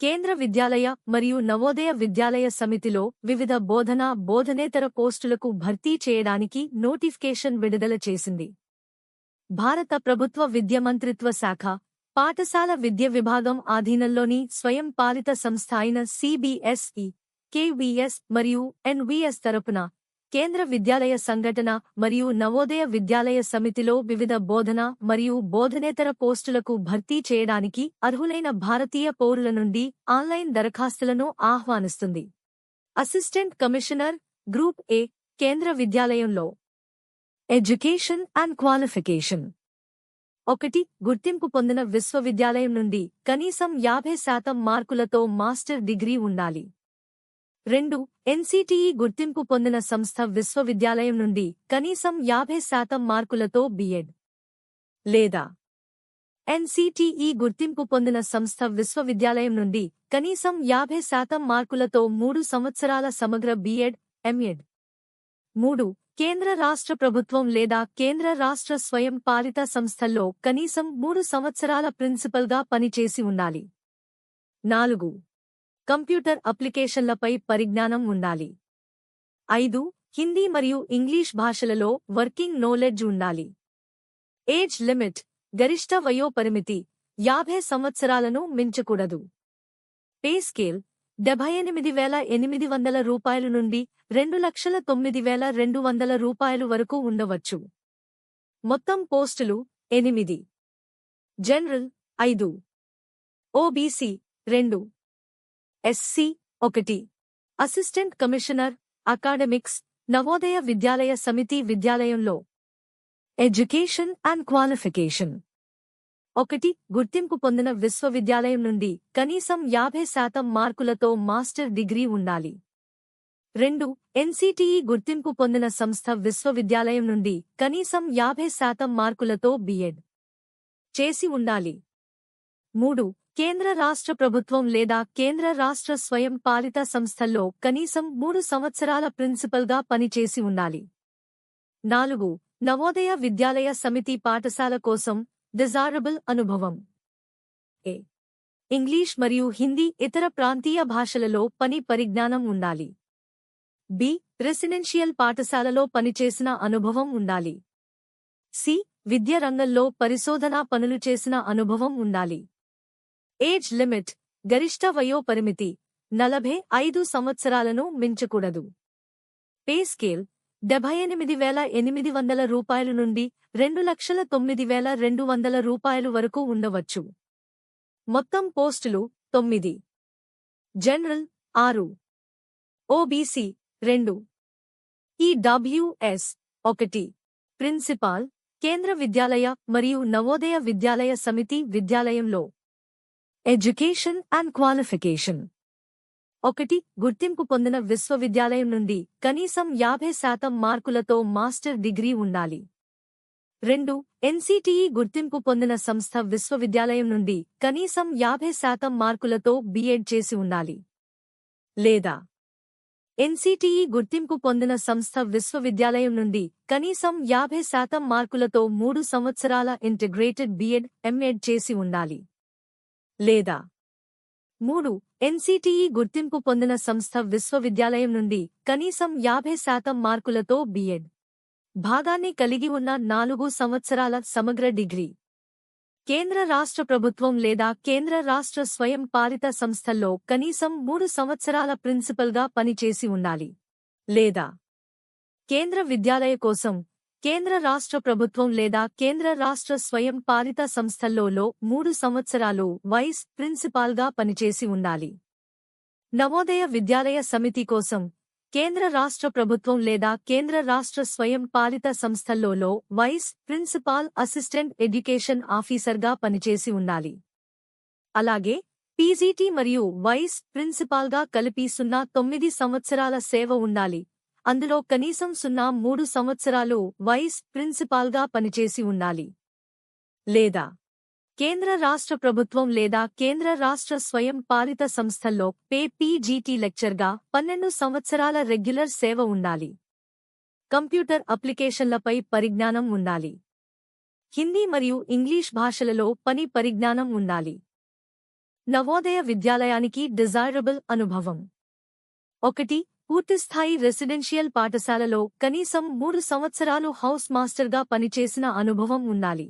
కేంద్ర విద్యాలయ మరియు నవోదయ విద్యాలయ సమితిలో వివిధ బోధనేతర పోస్టులకు భర్తీ చేయడానికి నోటిఫికేషన్ విడుదల చేసింది. భారత ప్రభుత్వ విద్య మంత్రిత్వ శాఖ, పాఠశాల విద్య విభాగం ఆధీనంలోని స్వయం పాలిత సంస్థ అయిన సిబిఎస్ఇ, కెవిఎస్ మరియు ఎన్విఎస్ తరపున కేంద్ర విద్యాలయ సంఘటన మరియు నవోదయ విద్యాలయ సమితిలో వివిధ బోధన మరియు బోధనేతర పోస్టులకు భర్తీ చేయడానికి అర్హులైన భారతీయ పౌరుల నుండి ఆన్లైన్ దరఖాస్తులను ఆహ్వానిస్తుంది. అసిస్టెంట్ కమిషనర్, గ్రూప్ ఏ, కేంద్ర విద్యాలయంలో. Education and qualification. 1. గుర్తింపు పొందిన విశ్వవిద్యాలయం నుండి కనీసం 50% మార్కులతో మాస్టర్ డిగ్రీ ఉండాలి. 2. ఎన్సిటిఇ గుర్తింపు పొందిన సంస్థ విశ్వవిద్యాలయం నుండి కనీసం 50% మార్కులతో బిఎడ్ లేదా ఎన్సిటిఇ గుర్తింపు పొందిన సంస్థ విశ్వవిద్యాలయం నుండి కనీసం 50% మార్కులతో 3 సంవత్సరాల సమగ్ర బిఎడ్, ఎంఎడ్. 3. కేంద్ర రాష్ట్ర ప్రభుత్వం లేదా కేంద్ర రాష్ట్ర స్వయం పాలిత సంస్థల్లో కనీసం 3 సంవత్సరాల ప్రిన్సిపల్గా పనిచేసి ఉండాలి. 4. కంప్యూటర్ అప్లికేషన్లపై పరిజ్ఞానం ఉండాలి. 5. హిందీ మరియు ఇంగ్లీష్ భాషలలో వర్కింగ్ నాలెడ్జ్ ఉండాలి. ఏజ్ లిమిట్, గరిష్ట వయోపరిమితి 50 సంవత్సరాలను మించకూడదు. పే స్కేల్ 78,800 రూపాయలు నుండి 2,09,200 రూపాయలు వరకు ఉండవచ్చు. మొత్తం పోస్టులు 8. General 5, OBC 2, SC 1. Assistant commissioner, academics, Navodaya Vidyalaya Samiti విద్యాలయంలో. Education and qualification. 1. గుర్తింపు పొందిన విశ్వవిద్యాలయం నుండి కనీసం 50% మార్కులతో మాస్టర్ డిగ్రీ ఉండాలి. 2. ఎన్సిటిఇ గుర్తింపు పొందిన సంస్థ విశ్వవిద్యాలయం నుండి కనీసం 50% మార్కులతో బిఎడ్ చేసి ఉండాలి. 3. కేంద్ర రాష్ట్ర ప్రభుత్వం లేదా కేంద్ర రాష్ట్ర స్వయం పాలిత సంస్థల్లో కనీసం 3 సంవత్సరాల ప్రిన్సిపల్గా పనిచేసి ఉండాలి. 4. నవోదయ విద్యాలయ సమితి పాఠశాల కోసం డిజైరబుల్ అనుభవం. ఏ. ఇంగ్లీష్ మరియు హిందీ ఇతర ప్రాంతీయ భాషలలో పని పరిజ్ఞానం ఉండాలి. బి. రెసిడెన్షియల్ పాఠశాలలో పనిచేసిన అనుభవం ఉండాలి. సి. విద్య రంగంలో పరిశోధనా పనులు చేసిన అనుభవం ఉండాలి. ఏజ్ లిమిట్, గరిష్ట వయోపరిమితి 45 సంవత్సరాలను మించకూడదు. పే స్కేల్ 78,800 రూపాయలు నుండి 2,09,200 రూపాయలు వరకు ఉండవచ్చు. మొత్తం పోస్టులు 9. General 6, OBC 2, EWS 1. ప్రిన్సిపాల్, కేంద్ర విద్యాలయ మరియు నవోదయ విద్యాలయ సమితి విద్యాలయంలో. Education and qualification. 1. గుర్తింపు పొందిన విశ్వవిద్యాలయం నుండి కనీసం 50% మార్కులతో మాస్టర్ డిగ్రీ ఉండాలి. 2. ఎన్సిటిఇ గుర్తింపు పొందిన సంస్థ విశ్వవిద్యాలయం నుండి కనీసం 50% మార్కులతో బిఎడ్ చేసి ఉండాలి. లేదా ఎన్సిటిఇ గుర్తింపు పొందిన సంస్థ విశ్వవిద్యాలయం నుండి కనీసం 50% మార్కులతో 3 సంవత్సరాల ఇంటిగ్రేటెడ్ బిఎడ్, ఎంఎడ్ చేసి ఉండాలి. లేదా 3. ఎన్సిటిఇ గుర్తింపు పొందిన సంస్థ విశ్వవిద్యాలయం నుండి కనీసం 50% మార్కులతో బిఎడ్ భాగాన్ని కలిగి ఉన్న 4 సంవత్సరాల సమగ్ర డిగ్రీ. కేంద్ర రాష్ట్ర ప్రభుత్వం లేదా కేంద్ర రాష్ట్ర స్వయం పాలిత సంస్థల్లో కనీసం 3 సంవత్సరాల ప్రిన్సిపల్గా పనిచేసి ఉండాలి. లేదా కేంద్ర విద్యాలయ కోసం కేంద్ర రాష్ట్ర ప్రభుత్వం లేదా కేంద్ర రాష్ట్ర స్వయం పాలిత సంస్థల్లో 3 సంవత్సరాలు వైస్ ప్రిన్సిపాల్గా పనిచేసి ఉండాలి. నవోదయ విద్యాలయ సమితి కోసం కేంద్ర రాష్ట్ర ప్రభుత్వం లేదా కేంద్ర రాష్ట్ర స్వయం పాలిత సంస్థల్లో వైస్ ప్రిన్సిపాల్, అసిస్టెంట్ ఎడ్యుకేషన్ ఆఫీసర్గా పనిచేసి ఉండాలి. అలాగే పీజీటీ మరియు వైస్ ప్రిన్సిపాల్గా కలిపి 9 సంవత్సరాల సేవ ఉండాలి. అందులో కనీసం 3 సంవత్సరాలు వైస్ ప్రిన్సిపాల్గా పనిచేసి ఉండాలి. లేదా కేంద్ర రాష్ట్ర ప్రభుత్వం లేదా కేంద్ర రాష్ట్ర స్వయం పాలిత సంస్థల్లో పీజీటీ లెక్చర్గా 12 సంవత్సరాల రెగ్యులర్ సేవ ఉండాలి. కంప్యూటర్ అప్లికేషన్లపై పరిజ్ఞానం ఉండాలి. హిందీ మరియు ఇంగ్లీష్ భాషలలో పని పరిజ్ఞానం ఉండాలి. నవోదయ విద్యాలయానికి డిజైరబుల్ అనుభవం. 1. పూర్తిస్థాయి రెసిడెన్షియల్ పాఠశాలలో కనీసం 3 సంవత్సరాలు హౌస్ మాస్టర్గా పనిచేసిన అనుభవం ఉండాలి.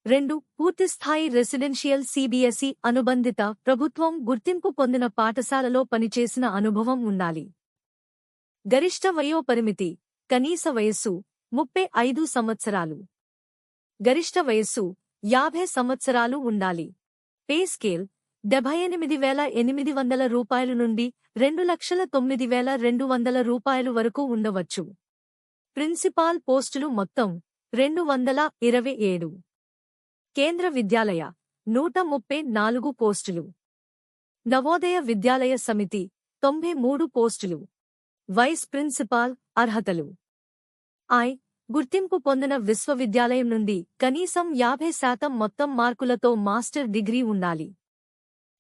2. పూర్తిస్థాయి రెసిడెన్షియల్ సిబిఎస్ఇ అనుబంధిత ప్రభుత్వం గుర్తింపు పొందిన పాఠశాలలో పనిచేసిన అనుభవం ఉండాలి. గరిష్ట వయోపరిమితి కనీస వయస్సు 35 సంవత్సరాలు. గరిష్ట వయస్సు 50 సంవత్సరాలు ఉండాలి. పే స్కేల్ 78,800 రూపాయలు నుండి 2,09,200 రూపాయలు వరకు ఉండవచ్చు. ప్రిన్సిపాల్ పోస్టులు మొత్తం 227. కేంద్ర విద్యాలయ 134 పోస్టులు. నవోదయ విద్యాలయ సమితి 93 పోస్టులు. వైస్ ప్రిన్సిపాల్ అర్హతలు. గుర్తింపు పొందిన విశ్వవిద్యాలయం నుండి కనీసం 50% మొత్తం మార్కులతో మాస్టర్ డిగ్రీ ఉండాలి.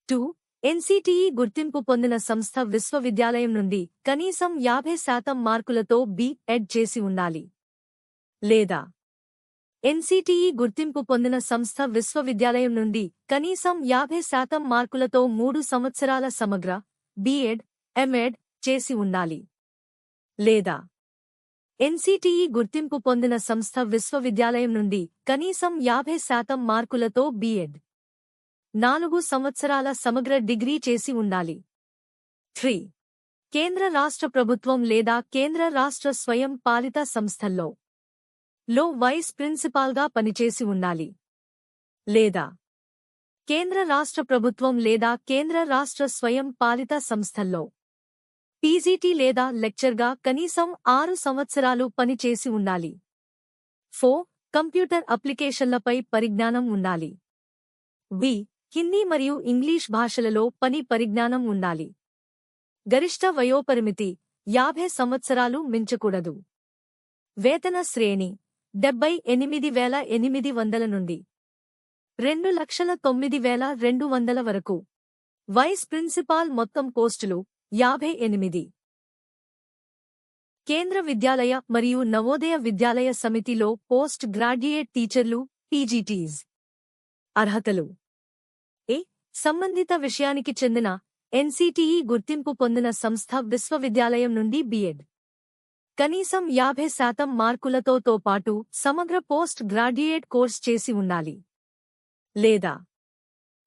2. ఎన్సిటిఇ గుర్తింపు పొందిన సంస్థ విశ్వవిద్యాలయం నుండి కనీసం 50% మార్కులతో బి.ఎడ్ చేసి ఉండాలి. లేదా ఎన్సిటిఇ గుర్తింపు పొందిన సంస్థ విశ్వవిద్యాలయం నుండి కనీసం 50% మార్కులతో 3 సంవత్సరాల సమగ్ర బి.ఎడ్, ఎం.ఎడ్ చేసి ఉండాలి. లేదా ఎన్సిటిఇ గుర్తింపు పొందిన సంస్థ విశ్వవిద్యాలయం నుండి కనీసం 50% మార్కులతో బి.ఎడ్, 4 సంవత్సరాల సమగ్ర డిగ్రీ చేసి ఉండాలి. 3. కేంద్ర రాష్ట్ర ప్రభుత్వం లేదా కేంద్ర రాష్ట్ర స్వయం పాలిత సంస్థల్లో వైస్ ప్రిన్సిపాల్గా పనిచేసి ఉండాలి. లేదా కేంద్ర రాష్ట్ర ప్రభుత్వం లేదా కేంద్ర రాష్ట్ర స్వయం పాలిత సంస్థల్లో పీజీటీ లేదా లెక్చర్గా కనీసం 6 సంవత్సరాలు పనిచేసి ఉండాలి. 4. కంప్యూటర్ అప్లికేషన్లపై పరిజ్ఞానం ఉండాలి. హిందీ మరియు ఇంగ్లీష్ భాషలలో పని పరిజ్ఞానం ఉండాలి. గరిష్ట వయోపరిమితి 50 సంవత్సరాలు మించకూడదు. వేతన శ్రేణి 78,800 నుండి 2,09,200 వరకు. వైస్ ప్రిన్సిపాల్ మొత్తం పోస్టులు 58. కేంద్ర విద్యాలయ మరియు నవోదయ విద్యాలయ సమితిలో పోస్ట్ గ్రాడ్యుయేట్ టీచర్లు పీజీటీస్. అర్హతలు. సంబంధిత విషయానికి చెందిన ఎన్సిటిఇ గుర్తింపు పొందిన సంస్థ విశ్వవిద్యాలయం నుండి బి.ఎడ్. కనీసం 50% మార్కులతో పాటు సమగ్ర పోస్ట్ గ్రాడ్యుయేట్ కోర్స్ చేసి ఉండాలి. లేదా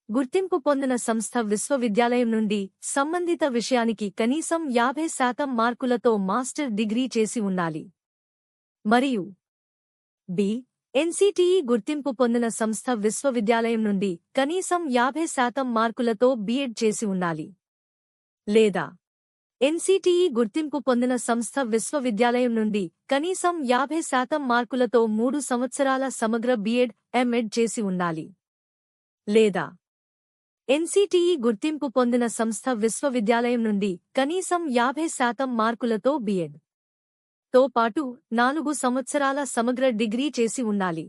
గుర్తింపు పొందిన సంస్థ విశ్వవిద్యాలయం నుండి సంబంధిత విషయానికి కనీసం 50% మార్కులతో మాస్టర్ డిగ్రీ చేసి ఉండాలి. మరియు ఎన్సిటిఇ గుర్తింపు పొందిన సంస్థ విశ్వవిద్యాలయం నుండి కనీసం 50% మార్కులతో బి.ఎడ్ చేసి ఉండాలి. లేదా ఎన్సిటిఇ గుర్తింపు పొందిన సంస్థ విశ్వవిద్యాలయం నుండి కనీసం 50% మార్కులతో 3 సంవత్సరాల సమగ్ర బి.ఎడ్, ఎం.ఎడ్ చేసి ఉండాలి. లేదా ఎన్సిటిఇ గుర్తింపు పొందిన సంస్థ విశ్వవిద్యాలయం నుండి కనీసం 50% మార్కులతో బి.ఎడ్ తో పాటు 4 సంవత్సరాల సమగ్ర డిగ్రీ చేసి ఉండాలి.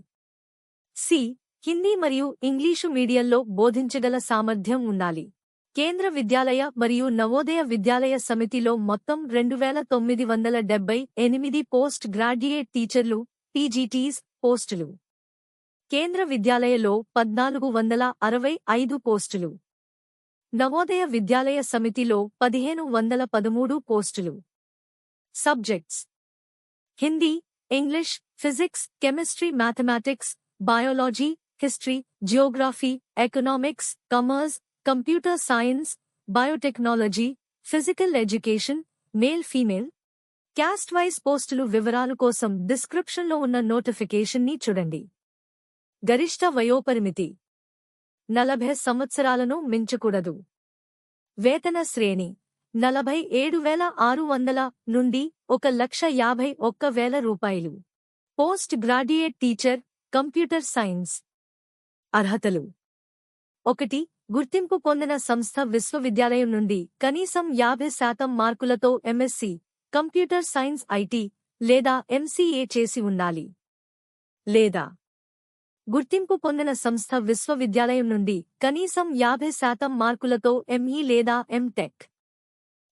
హిందీ మరియు ఇంగ్లీషు మీడియంలో బోధించగల సామర్థ్యం ఉండాలి. కేంద్ర విద్యాలయ మరియు నవోదయ విద్యాలయ సమితిలో మొత్తం 2,978 పోస్ట్ గ్రాడ్యుయేట్ టీచర్లు పీజీటీస్ పోస్టులు. కేంద్ర విద్యాలయలో 1,465 పోస్టులు. నవోదయ విద్యాలయ సమితిలో 1,513 పోస్టులు. Subjects: Hindi, English, physics, chemistry, mathematics, biology, history, Geography, economics, commerce, computer science, biotechnology, physical education, male female. Caste wise పోస్టులు వివరాలు కోసం డిస్క్రిప్షన్లో ఉన్న నోటిఫికేషన్ని చూడండి. గరిష్ట వయోపరిమితి 40 సంవత్సరాలను మించకూడదు. వేతన శ్రేణి 47,600 నుండి 1,51,000 రూపాయలు. Post graduate teacher computer science. అర్హతలు. 1. గుర్తింపు పొందిన సంస్థ విశ్వవిద్యాలయం నుండి కనీసం 50% మార్కులతో ఎంఎస్సి కంప్యూటర్ సైన్స్ ఐటీ లేదా ఎంసీఏ చేసి ఉండాలి. లేదా గుర్తింపు పొందిన సంస్థ విశ్వవిద్యాలయం నుండి కనీసం 50% మార్కులతో ఎంఈ లేదా ఎంటెక్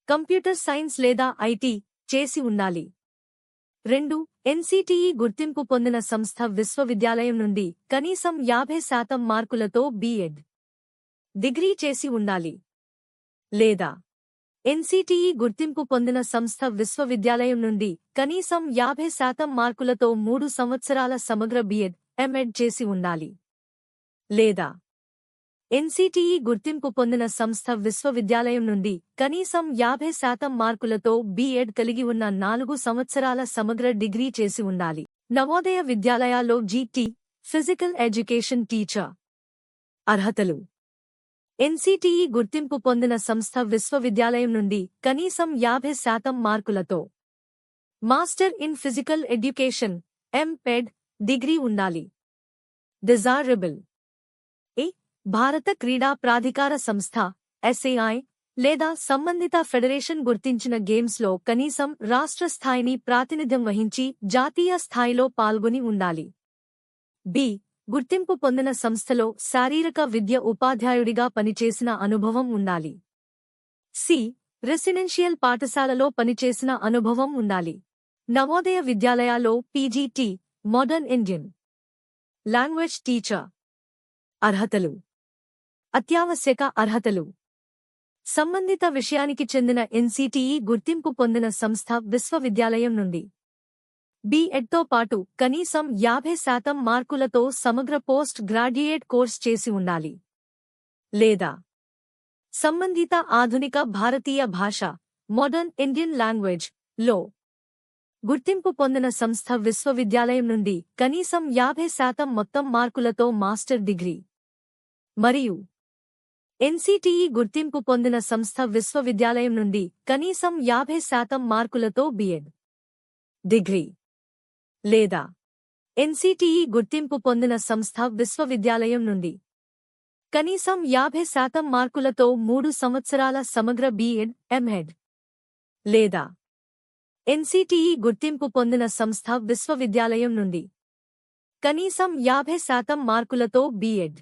కంప్యూటర్ సైన్స్ లేదా ఐటీ చేసి ఉండాలి. 2. ఎన్సిటిఇ గుర్తింపు పొందిన సంస్థ విశ్వవిద్యాలయం నుండి కనీసం 50% మార్కులతో బి.ఎడ్, డిగ్రీ చేసి ఉండాలి. లేదా ఎన్సీటీఈ గుర్తింపు పొందిన సంస్థ విశ్వవిద్యాలయం నుండి కనీసం 50% మార్కులతో 3 సంవత్సరాల సమగ్ర బీఎడ్, ఎంఎడ్ చేసి ఉండాలి. లేదా ఎన్సీటీఈ గుర్తింపు పొందిన సంస్థ విశ్వవిద్యాలయం నుండి కనీసం 50% మార్కులతో బీఎడ్ కలిగి ఉన్న 4 సంవత్సరాల సమగ్ర డిగ్రీ చేసి ఉండాలి. నవోదయ విద్యాలయాల్లో జీటీ, ఫిజికల్ ఎడ్యుకేషన్ టీచర్. అర్హతలు: ఎన్సీటీఈ గుర్తింపు పొందిన సంస్థ విశ్వవిద్యాలయం నుండి కనీసం 50% మార్కులతో master in physical education, MPEd degree ఉండాలి. డిజైరబుల్: ఏ భారత క్రీడా ప్రాధికార సంస్థ, ఎస్ఏఐ లేదా సంబంధిత ఫెడరేషన్ గుర్తించిన గేమ్స్లో కనీసం రాష్ట్ర స్థాయిని ప్రాతినిధ్యం వహించి జాతీయ స్థాయిలో పాల్గొని ఉండాలి. బి గుర్తింపు పొందిన సంస్థలో శారీరక విద్య ఉపాధ్యాయుడిగా పనిచేసిన అనుభవం ఉండాలి. సి రెసిడెన్షియల్ పాఠశాలలో పనిచేసిన అనుభవం ఉండాలి. నవోదయ విద్యాలయాల్లో PGT, modern Indian language teacher. అర్హతలు: అత్యావశ్యక అర్హతలు: సంబంధిత విషయానికి చెందిన ఎన్సీటీఈ గుర్తింపు పొందిన సంస్థ విశ్వవిద్యాలయం నుండి బీఎడ్తో పాటు కనీసం 50% మార్కులతో సమగ్ర పోస్ట్ గ్రాడ్యుయేట్ కోర్స్ చేసి ఉండాలి. లేదా సంబంధిత ఆధునిక భారతీయ భాష, మోడర్న్ ఇండియన్ లాంగ్వేజ్ లో గుర్తింపు పొందిన సంస్థ విశ్వవిద్యాలయం నుండి కనీసం 50% మొత్తం మార్కులతో మాస్టర్ డిగ్రీ మరియు ఎన్సీటీఈ గుర్తింపు పొందిన సంస్థ విశ్వవిద్యాలయం నుండి కనీసం 50% మార్కులతో బీఎడ్ డిగ్రీ. లేదా ఎన్సీటీఈ గుర్తింపు పొందిన సంస్థ విశ్వవిద్యాలయం నుండి కనీసం 50% మార్కులతో 3 సంవత్సరాల సమగ్ర బీఎడ్, ఎంఎడ్. లేదా ఎన్సీటీఈ గుర్తింపు పొందిన సంస్థ విశ్వవిద్యాలయం నుండి కనీసం 50% మార్కులతో బీఎడ్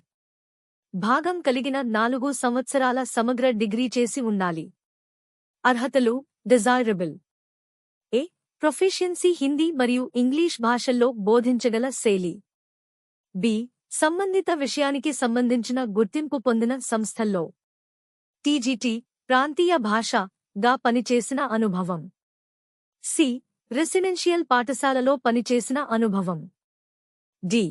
భాగం కలిగిన 4 సంవత్సరాల సమగ్ర డిగ్రీ చేసి ఉండాలి. అర్హతలు: డిజైరబుల్: ఏ ప్రొఫిషియన్సీ హిందీ మరియు ఇంగ్లీష్ భాషల్లో బోధించగల శైలి. బి సంబంధిత విషయానికి సంబంధించిన గుర్తింపు పొందిన సంస్థల్లో టీజీటీ, ప్రాంతీయ భాష గా పనిచేసిన అనుభవం. సి రెసిడెన్షియల్ పాఠశాలలో పనిచేసిన అనుభవం. డి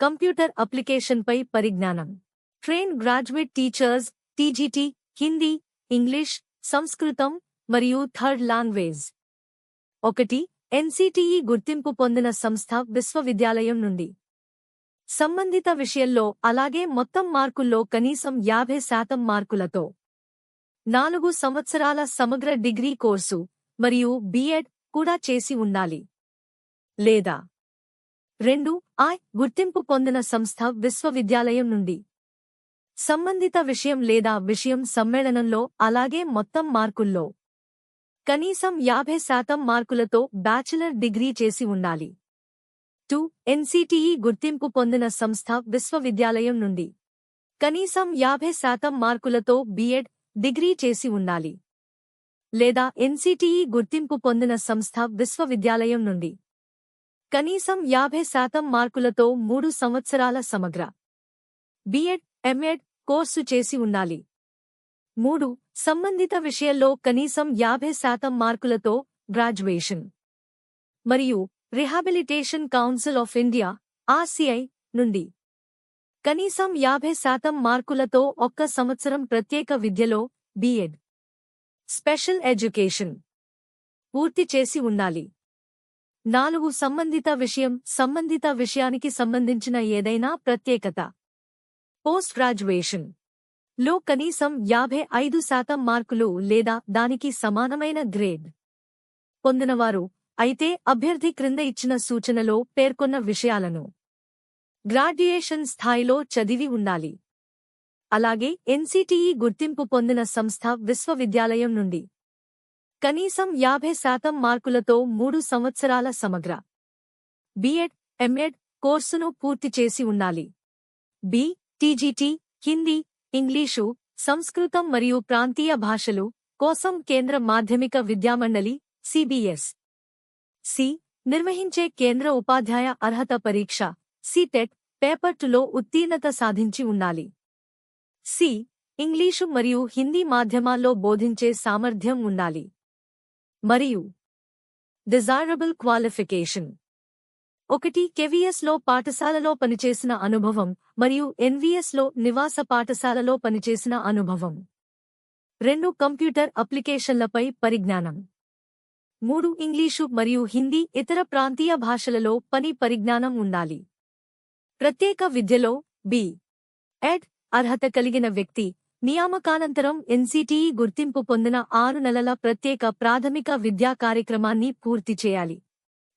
కంప్యూటర్ అప్లికేషన్పై పరిజ్ఞానం. Train graduate teachers, TGT, Hindi, English, సంస్కృతం మరియు థర్డ్ లాంగ్వేజ్. 1 ఎన్సీటీఈ గుర్తింపు పొందిన సంస్థ విశ్వవిద్యాలయం నుండి సంబంధిత విషయంలో అలాగే మొత్తం మార్కుల్లో కనీసం 50% మార్కులతో 4 సంవత్సరాల సమగ్ర డిగ్రీ కోర్సు మరియు బీఎడ్ కూడా చేసి ఉండాలి. లేదా 2 గుర్తింపు పొందిన సంస్థ విశ్వవిద్యాలయం నుండి సంబంధిత విషయం లేదా విషయం సమ్మేళనంలో అలాగే మొత్తం మార్కుల్లో కనీసం 50% మార్కులతో బ్యాచిలర్ డిగ్రీ చేసి ఉండాలి. 2 ఎన్సీటీఈ గుర్తింపు పొందిన సంస్థ విశ్వవిద్యాలయం నుండి కనీసం 50% మార్కులతో బీఎడ్ డిగ్రీ చేసి ఉండాలి. లేదా ఎన్సీటీఈ గుర్తింపు పొందిన సంస్థ విశ్వవిద్యాలయం నుండి కనీసం 50% మార్కులతో 3 సంవత్సరాల సమగ్ర బీఎడ్, ఎంఎడ్ కోర్సు చేసి ఉండాలి. 3 సంబంధిత విషయంలో కనీసం 50% మార్కులతో గ్రాడ్యుయేషన్ మరియు rehabilitation council of India, RCI నుండి కనీసం 50% మార్కులతో 1 సంవత్సరం ప్రత్యేక విద్యలో బీఎడ్, స్పెషల్ ఎడ్యుకేషన్ పూర్తి చేసి ఉండాలి. 4 సంబంధిత విషయానికి సంబంధించిన ఏదైనా ప్రత్యేకత పోస్ట్ గ్రాడ్యుయేషన్ లో కనీసం 55% మార్కులు లేదా దానికి సమానమైన గ్రేడ్ పొందినవారు అయితే అభ్యర్థి క్రింద ఇచ్చిన సూచనలో పేర్కొన్న విషయాలను గ్రాడ్యుయేషన్ స్థాయిలో చదివి ఉండాలి. అలాగే ఎన్సీటీఈ గుర్తింపు పొందిన సంస్థ విశ్వవిద్యాలయం నుండి కనీసం 50% మార్కులతో 3 సంవత్సరాల సమగ్ర బీఎడ్, ఎంఎడ్ కోర్సును పూర్తి చేసి ఉండాలి. బి టీజీటీ, హిందీ, ఇంగ్లీషు, సంస్కృతం మరియు ప్రాంతీయ భాషలు కోసం కేంద్ర మాధ్యమిక విద్యామండలి, సిబిఎస్ సి నిర్వహించే కేంద్ర ఉపాధ్యాయ అర్హత పరీక్ష, సిటెట్ పేపర్ 2లో ఉత్తీర్ణత సాధించి ఉండాలి. సి. ఇంగ్లీషు మరియు హిందీ మాధ్యమాల్లో బోధించే సామర్థ్యం ఉండాలి. మరియు డిజైరబుల్ క్వాలిఫికేషన్ 1. కెవిఎస్లో పాఠశాలలో పనిచేసిన అనుభవం మరియు ఎన్విఎస్లో నివాస పాఠశాలలో పనిచేసిన అనుభవం. 2. కంప్యూటర్ అప్లికేషన్లపై పరిజ్ఞానం. 3. ఇంగ్లీషు మరియు హిందీ ఇతర ప్రాంతీయ భాషలలో పని పరిజ్ఞానం ఉండాలి. ప్రత్యేక విద్యలో బి.ఎడ్ అర్హత కలిగిన వ్యక్తి నియామకానంతరం ఎన్సిటిఇ గుర్తింపు పొందిన 6 నెలల ప్రత్యేక ప్రాథమిక విద్యా కార్యక్రమాన్ని పూర్తి చేయాలి.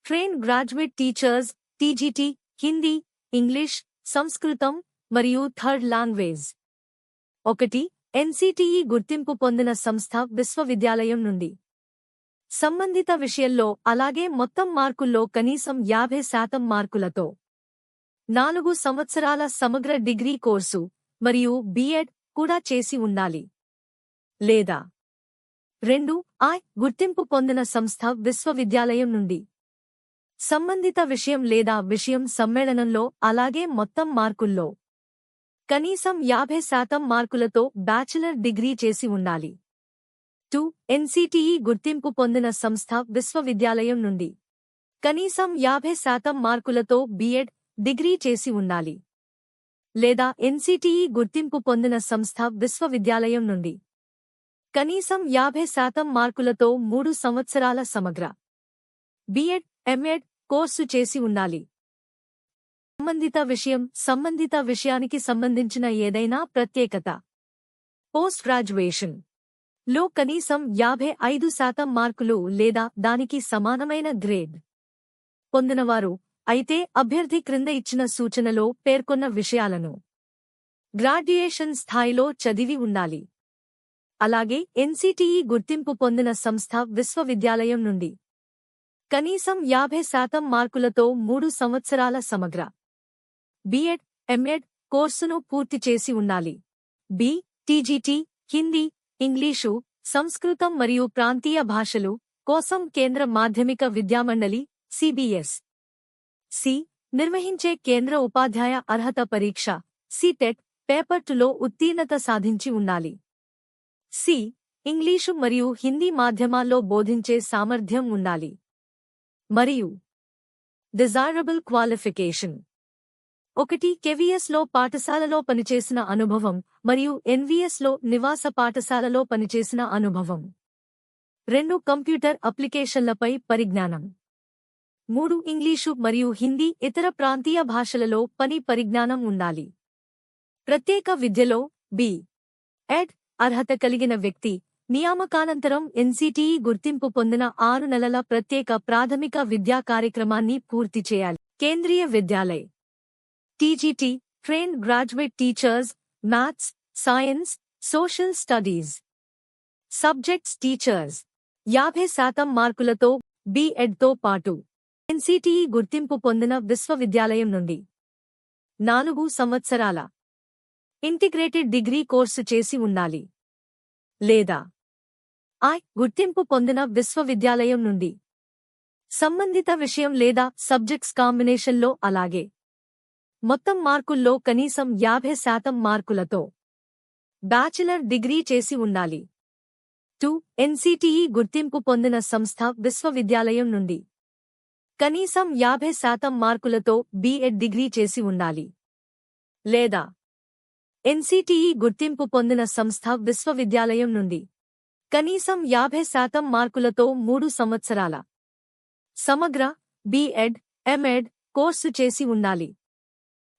Train graduate teachers TGT Hindi, English, సంస్కృతం మరియు థర్డ్ లాంగ్వేజ్. 1. ఎన్సిటిఇ గుర్తింపు పొందిన సంస్థ విశ్వవిద్యాలయం నుండి. సంబంధిత విషయంలో అలాగే మొత్తం మార్కుల్లో కనీసం 50% మార్కులతో 4 సంవత్సరాల సమగ్ర డిగ్రీ కోర్సు మరియు బిఎడ్ కూడా చేసి ఉండాలి. లేదా 2. గుర్తింపు పొందిన సంస్థ విశ్వవిద్యాలయం నుండి. సంబంధిత విషయం లేదా విషయం సమ్మేళనంలో అలాగే మొత్తం మార్కుల్లో కనీసం 50% మార్కులతో బ్యాచిలర్ డిగ్రీ చేసి ఉండాలి. 2. ఎన్సిటిఇ గుర్తింపు పొందిన సంస్థ విశ్వవిద్యాలయం నుండి. కనీసం 50% మార్కులతో బిఎడ్ డిగ్రీ చేసి ఉండాలి. లేదా ఎన్సిటిఇ గుర్తింపు పొందిన సంస్థ విశ్వవిద్యాలయం నుండి. కనీసం 50% మార్కులతో 3 సంవత్సరాల సమగ్ర బిఎడ్, ఎంఎడ్ కోర్సు చేసి ఉండాలి. సంబంధిత విషయానికి సంబంధించిన ఏదైనా ప్రత్యేకత. పోస్ట్ గ్రాడ్యుయేషన్ లో కనీసం 55% మార్కులు లేదా దానికి సమానమైన గ్రేడ్ పొందినవారు అయితే అభ్యర్థి క్రింద ఇచ్చిన సూచనలో పేర్కొన్న విషయాలను గ్రాడ్యుయేషన్ స్థాయిలో చదివి ఉండాలి. అలాగే ఎన్సిటిఇ గుర్తింపు పొందిన సంస్థ విశ్వవిద్యాలయం నుండి. కనీసం 50% మార్కులతో 3 సంవత్సరాల సమగ్ర బిఎడ్, ఎంఎడ్ కోర్సును పూర్తి చేసి ఉండాలి. బి. టీజీటీ హిందీ, ఇంగ్లీషు, సంస్కృతం మరియు ప్రాంతీయ భాషలు కోసం కేంద్ర మాధ్యమిక విద్యామండలి సిబిఎస్ సి నిర్వహించే కేంద్ర ఉపాధ్యాయ అర్హత పరీక్ష సిటెట్ పేపర్ 2లో ఉత్తీర్ణత సాధించి ఉండాలి. సి. ఇంగ్లీషు మరియు హిందీ మాధ్యమాల్లో బోధించే సామర్థ్యం ఉండాలి. మరియు డిజైరబుల్ క్వాలిఫికేషన్ 1. కెవిఎస్లో పాఠశాలలో పనిచేసిన అనుభవం మరియు ఎన్విఎస్లో నివాస పాఠశాలలో పనిచేసిన అనుభవం. 2. కంప్యూటర్ అప్లికేషన్లపై పరిజ్ఞానం. 3. ఇంగ్లీషు మరియు హిందీ ఇతర ప్రాంతీయ భాషలలో పని పరిజ్ఞానం ఉండాలి. ప్రత్యేక విద్యలో బి.ఎడ్ అర్హత కలిగిన వ్యక్తి నియామకానంతరం ఎన్సిటిఇ గుర్తింపు పొందిన 6 నెలల ప్రత్యేక ప్రాథమిక విద్యా కార్యక్రమాన్ని పూర్తి చేయాలి. Kendriya Vidyalaya TGT train graduate teachers maths, science, social studies subjects teachers 50% మార్కులతో బిఎడ్తో పాటు ఎన్సిటిఇ గుర్తింపు పొందిన విశ్వవిద్యాలయం నుండి 4 సంవత్సరాల ఇంటిగ్రేటెడ్ డిగ్రీ కోర్సు చేసి ఉండాలి. లేదా గుర్తింపు పొందిన విశ్వవిద్యాలయం నుండి. సంబంధిత విషయం లేదా సబ్జెక్ట్స్ కాంబినేషన్లో అలాగే మొత్తం మార్కుల్లో కనీసం 50% మార్కులతో బ్యాచిలర్ డిగ్రీ చేసి ఉండాలి. 2. ఎన్సిటిఇ గుర్తింపు పొందిన సంస్థ విశ్వవిద్యాలయం నుండి. కనీసం 50% మార్కులతో బిఎడ్ డిగ్రీ చేసి ఉండాలి. లేదా ఎన్సిటిఇ గుర్తింపు పొందిన సంస్థ విశ్వవిద్యాలయం నుండి. కనీసం 50% మార్కులతో 3 సంవత్సరాల సమగ్ర బిఎడ్, ఎంఎడ్ కోర్సు చేసి ఉండాలి.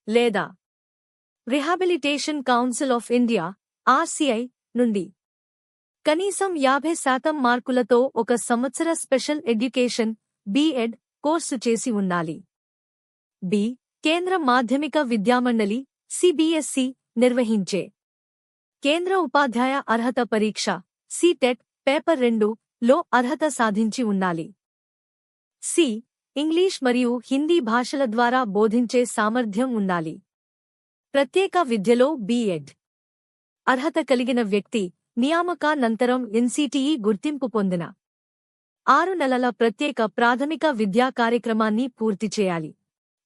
లేదా rehabilitation council of India RCI నుండి. కనీసం 50% మార్కులతో 1 సంవత్సర స్పెషల్ ఎడ్యుకేషన్ బిఎడ్ కోర్సు చేసి ఉండాలి. బి. కేంద్ర మాధ్యమిక విద్యామండలి సిబిఎస్సి నిర్వహించే కేంద్ర ఉపాధ్యాయ అర్హత పరీక్ష సిటెట్ పేపర్ 2లో అర్హత సాధించి ఉండాలి. సి. ఇంగ్లీష్ మరియు హిందీ భాషల ద్వారా బోధించే సామర్థ్యం ఉండాలి. ప్రత్యేక విద్యలో బిఎడ్ అర్హత కలిగిన వ్యక్తి నియామకానంతరం ఎన్సిటిఇ గుర్తింపు పొందిన 6 నెలల ప్రత్యేక ప్రాథమిక విద్యా కార్యక్రమాన్ని పూర్తి చేయాలి.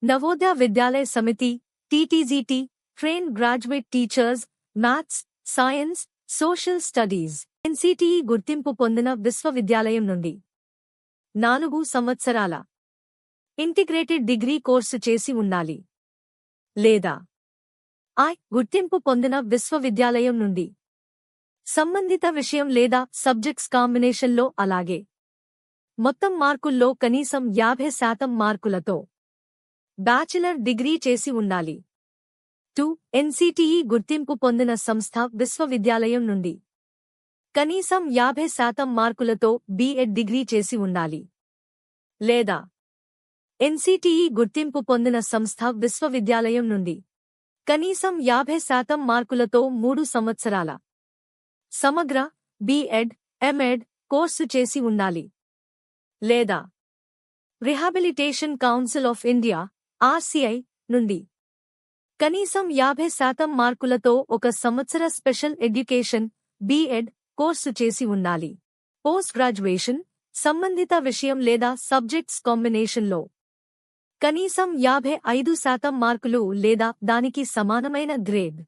Navodaya Vidyalaya Samiti TTGT train graduate teachers maths, science, social studies. NCTE గుర్తింపు పొందిన విశ్వవిద్యాలయం నుండి 4 సంవత్సరాల ఇంటిగ్రేటెడ్ డిగ్రీ కోర్సు చేసి ఉండాలి. లేదా గుర్తింపు పొందిన విశ్వవిద్యాలయం నుండి సంబంధిత విషయం లేదా సబ్జెక్ట్స్ కాంబినేషన్లో అలాగే మొత్తం మార్కుల్లో కనీసం 50% మార్కులతో బ్యాచిలర్ డిగ్రీ చేసి ఉండాలి. 2. ఎన్సిటిఈ గుర్తింపు పొందిన సంస్థ విశ్వవిద్యాలయం నుండి కనీసం 50% మార్కులతో బిఎడ్ డిగ్రీ చేసి ఉండాలి. లేదా ఎన్సిటిఈ గుర్తింపు పొందిన సంస్థ విశ్వవిద్యాలయం నుండి కనీసం 50% మార్కులతో 3 సంవత్సరాల సమగ్ర బిఎడ్, ఎంఎడ్ కోర్సు చేసి ఉండాలి. లేదా rehabilitation council of India RCI నుండి కనీసం 50% మార్కులతో 1 సంవత్సర స్పెషల్ ఎడ్యుకేషన్ బిఎడ్ కోర్సు చేసి ఉండాలి. పోస్ట్ గ్రాడ్యుయేషన్ సంబంధిత విషయం లేదా సబ్జెక్ట్స్ కాంబినేషన్లో కనీసం 55% మార్కులు లేదా దానికి సమానమైన గ్రేడ్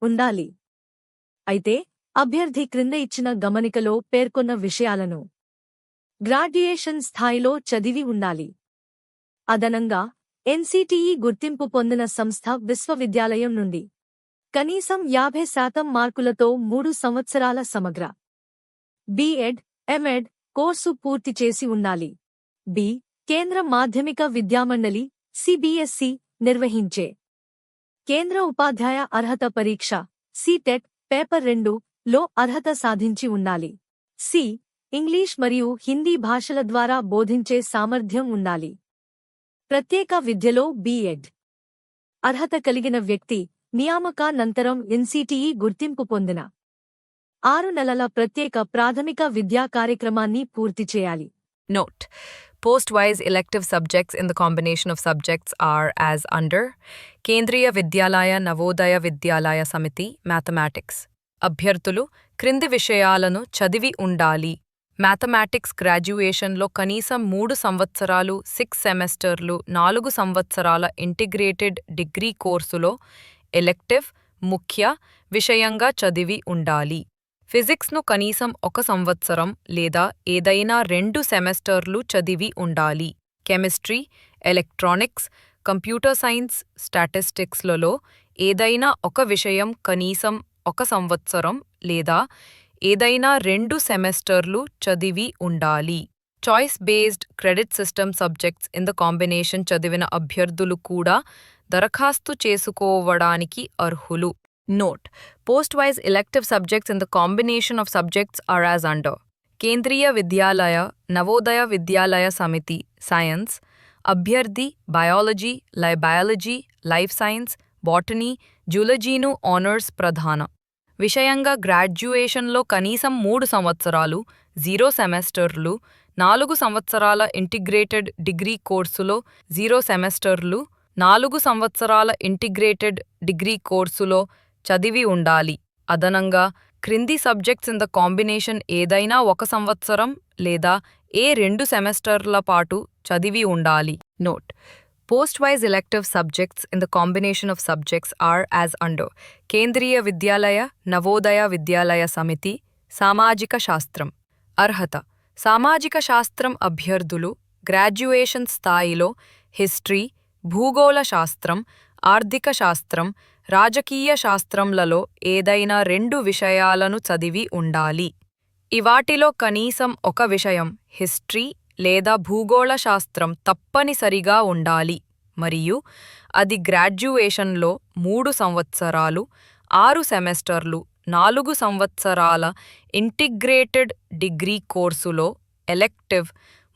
ఉండాలి. అయితే అభ్యర్థి క్రింద ఇచ్చిన గమనికలో పేర్కొన్న విషయాలను గ్రాడ్యుయేషన్ స్థాయిలో చదివి ఉండాలి. అదనంగా ఎన్సిటిఈ గుర్తింపు పొందిన సంస్థ విశ్వవిద్యాలయం నుండి కనీసం 50% మార్కులతో 3 సంవత్సరాల సమగ్ర బిఎడ్, ఎంఎడ్ కోర్సు పూర్తి చేసి ఉండాలి. కేంద్ర మాధ్యమిక విద్యామండలి సిబిఎస్ఇ నిర్వహించే కేంద్ర ఉపాధ్యాయ అర్హత పరీక్ష సిటెట్ పేపర్ 2లో అర్హత సాధించి ఉండాలి. ఇంగ్లీష్ మరియు హిందీ భాషల ద్వారా బోధించే సామర్థ్యం ఉండాలి. ప్రత్యేక విద్యలో బిఎడ్ అర్హత కలిగిన వ్యక్తి నియామకానంతరం ఎన్సిటిఈ గుర్తింపు పొందిన 6 నెలల ప్రత్యేక ప్రాథమిక విద్యా కార్యక్రమాన్ని పూర్తి చేయాలి. Note: Post-wise elective subjects in the combination of subjects are as under: Kendriya Vidyalaya Navodaya Vidyalaya Samiti Mathematics. అభ్యర్థులు క్రింది విషయాలను చదివి ఉండాలి. మ్యాథమెటిక్స్ గ్రాడ్యుయేషన్లో కనీసం 3 సంవత్సరాలు 6 సెమెస్టర్లు 4 సంవత్సరాల ఇంటిగ్రేటెడ్ డిగ్రీ కోర్సులో ఎలెక్టివ్ ముఖ్య విషయంగా చదివి ఉండాలి. ఫిజిక్స్ను కనీసం 1 సంవత్సరం లేదా ఏదైనా 2 సెమెస్టర్లు చదివి ఉండాలి. కెమిస్ట్రీ, ఎలక్ట్రానిక్స్, కంప్యూటర్ సైన్స్, స్టాటిస్టిక్స్లలో ఏదైనా ఒక విషయం కనీసం 1 సంవత్సరం లేదా ఏదైనా 2 సెమెస్టర్లు చదివి ఉండాలి. Choice based credit system subjects in the combination చదివిన అభ్యర్థులు కూడా దరఖాస్తు చేసుకోవడానికి అర్హులు. Note: Post-wise elective subjects in the combination of subjects are as under: Kendriya Vidyalaya Navodaya Vidyalaya Samiti Science. అభ్యర్థి biology, biology, life science, botany, జూలజీను honours ప్రధాన విషయంగా గ్రాడ్యుయేషన్లో కనీసం 3 సంవత్సరాలు 0 సెమెస్టర్లు 4 సంవత్సరాల ఇంటిగ్రేటెడ్ డిగ్రీ కోర్సులో 0 సెమెస్టర్లు 4 సంవత్సరాల ఇంటిగ్రేటెడ్ డిగ్రీ కోర్సులో చదివి ఉండాలి. అదనంగా క్రింది సబ్జెక్ట్స్ ఇన్ ద కాంబినేషన్ ఏదైనా 1 సంవత్సరం లేదా 2 సెమెస్టర్ల పాటు చదివి ఉండాలి. Note: Post-wise elective subjects in the combination of subjects are as under: Kendriya Vidyalaya Navodaya Vidyalaya Samiti సామాజిక శాస్త్రం. అర్హత: సామాజిక శాస్త్రం అభ్యర్థులు గ్రాడ్యుయేషన్ స్థాయిలో హిస్టరీ, భూగోళ శాస్త్రం, ఆర్థిక శాస్త్రం, రాజకీయ శాస్త్రంలలో ఏదైనా 2 విషయాలను చదివి ఉండాలి. ఇవాటిలో కనీసం 1 విషయం హిస్టరీ లేదా భూగోళ శాస్త్రం తప్పనిసరిగా ఉండాలి మరియు అది గ్రాడ్యుయేషన్లో 3 సంవత్సరాలు 6 సెమెస్టర్లు 4 సంవత్సరాల ఇంటిగ్రేటెడ్ డిగ్రీ కోర్సులో ఎలెక్టివ్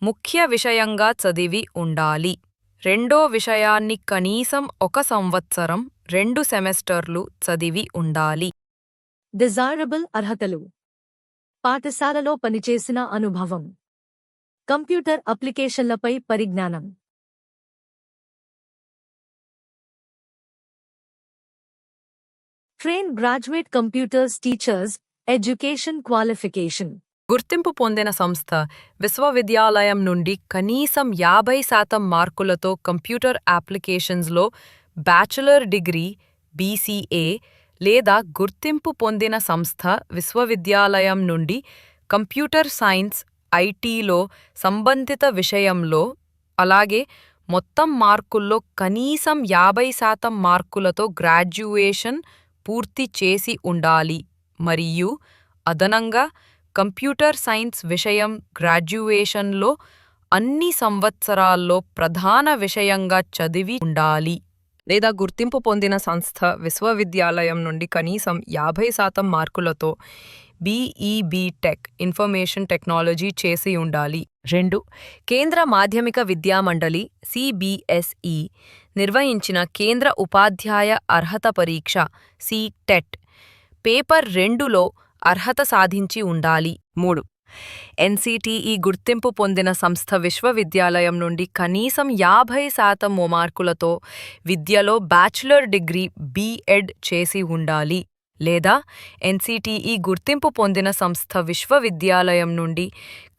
ముఖ్య విషయంగా చదివి ఉండాలి. రెండో విషయాన్ని కనీసం 1 సంవత్సరం 2 సెమెస్టర్లు చదివి ఉండాలి. డిజైరబుల్ అర్హతలు: పాఠశాలలో పనిచేసిన అనుభవం, కంప్యూటర్ అప్లికేషన్లపై పరిజ్ఞానం, train graduate computers teachers education qualification. గుర్తింపు పొందిన సంస్థ విశ్వవిద్యాలయం నుండి కనీసం 50% మార్కులతో కంప్యూటర్ అప్లికేషన్స్లో బ్యాచిలర్ డిగ్రీ బీసీఏ లేదా గుర్తింపు పొందిన సంస్థ విశ్వవిద్యాలయం నుండి కంప్యూటర్ సైన్స్ ఐటీలో సంబంధిత విషయంలో అలాగే మొత్తం మార్కుల్లో కనీసం 50% మార్కులతో గ్రాడ్యుయేషన్ పూర్తి చేసి ఉండాలి మరియు అదనంగా కంప్యూటర్ సైన్స్ విషయం గ్రాడ్యుయేషన్లో అన్ని సంవత్సరాల్లో ప్రధాన విషయంగా చదివి ఉండాలి లేదా గుర్తింపు పొందిన సంస్థ విశ్వవిద్యాలయం నుండి కనీసం 50% మార్కులతో బీఈబీ టెక్ ఇన్ఫర్మేషన్ టెక్నాలజీ చేసి ఉండాలి. 2. కేంద్ర మాధ్యమిక విద్యామండలి సిబిఎస్ఈ నిర్వహించిన కేంద్ర ఉపాధ్యాయ అర్హత పరీక్ష సిటెట్ పేపర్ 2లో అర్హత సాధించి ఉండాలి. 3. ఎన్సిటిఈ గుర్తింపు పొందిన సంస్థ విశ్వవిద్యాలయం నుండి కనీసం 50% మార్కులతో విద్యలో బ్యాచిలర్ డిగ్రీ బీఎడ్ చేసి ఉండాలి లేదా ఎన్సిటిఈ గుర్తింపు పొందిన సంస్థ విశ్వవిద్యాలయం నుండి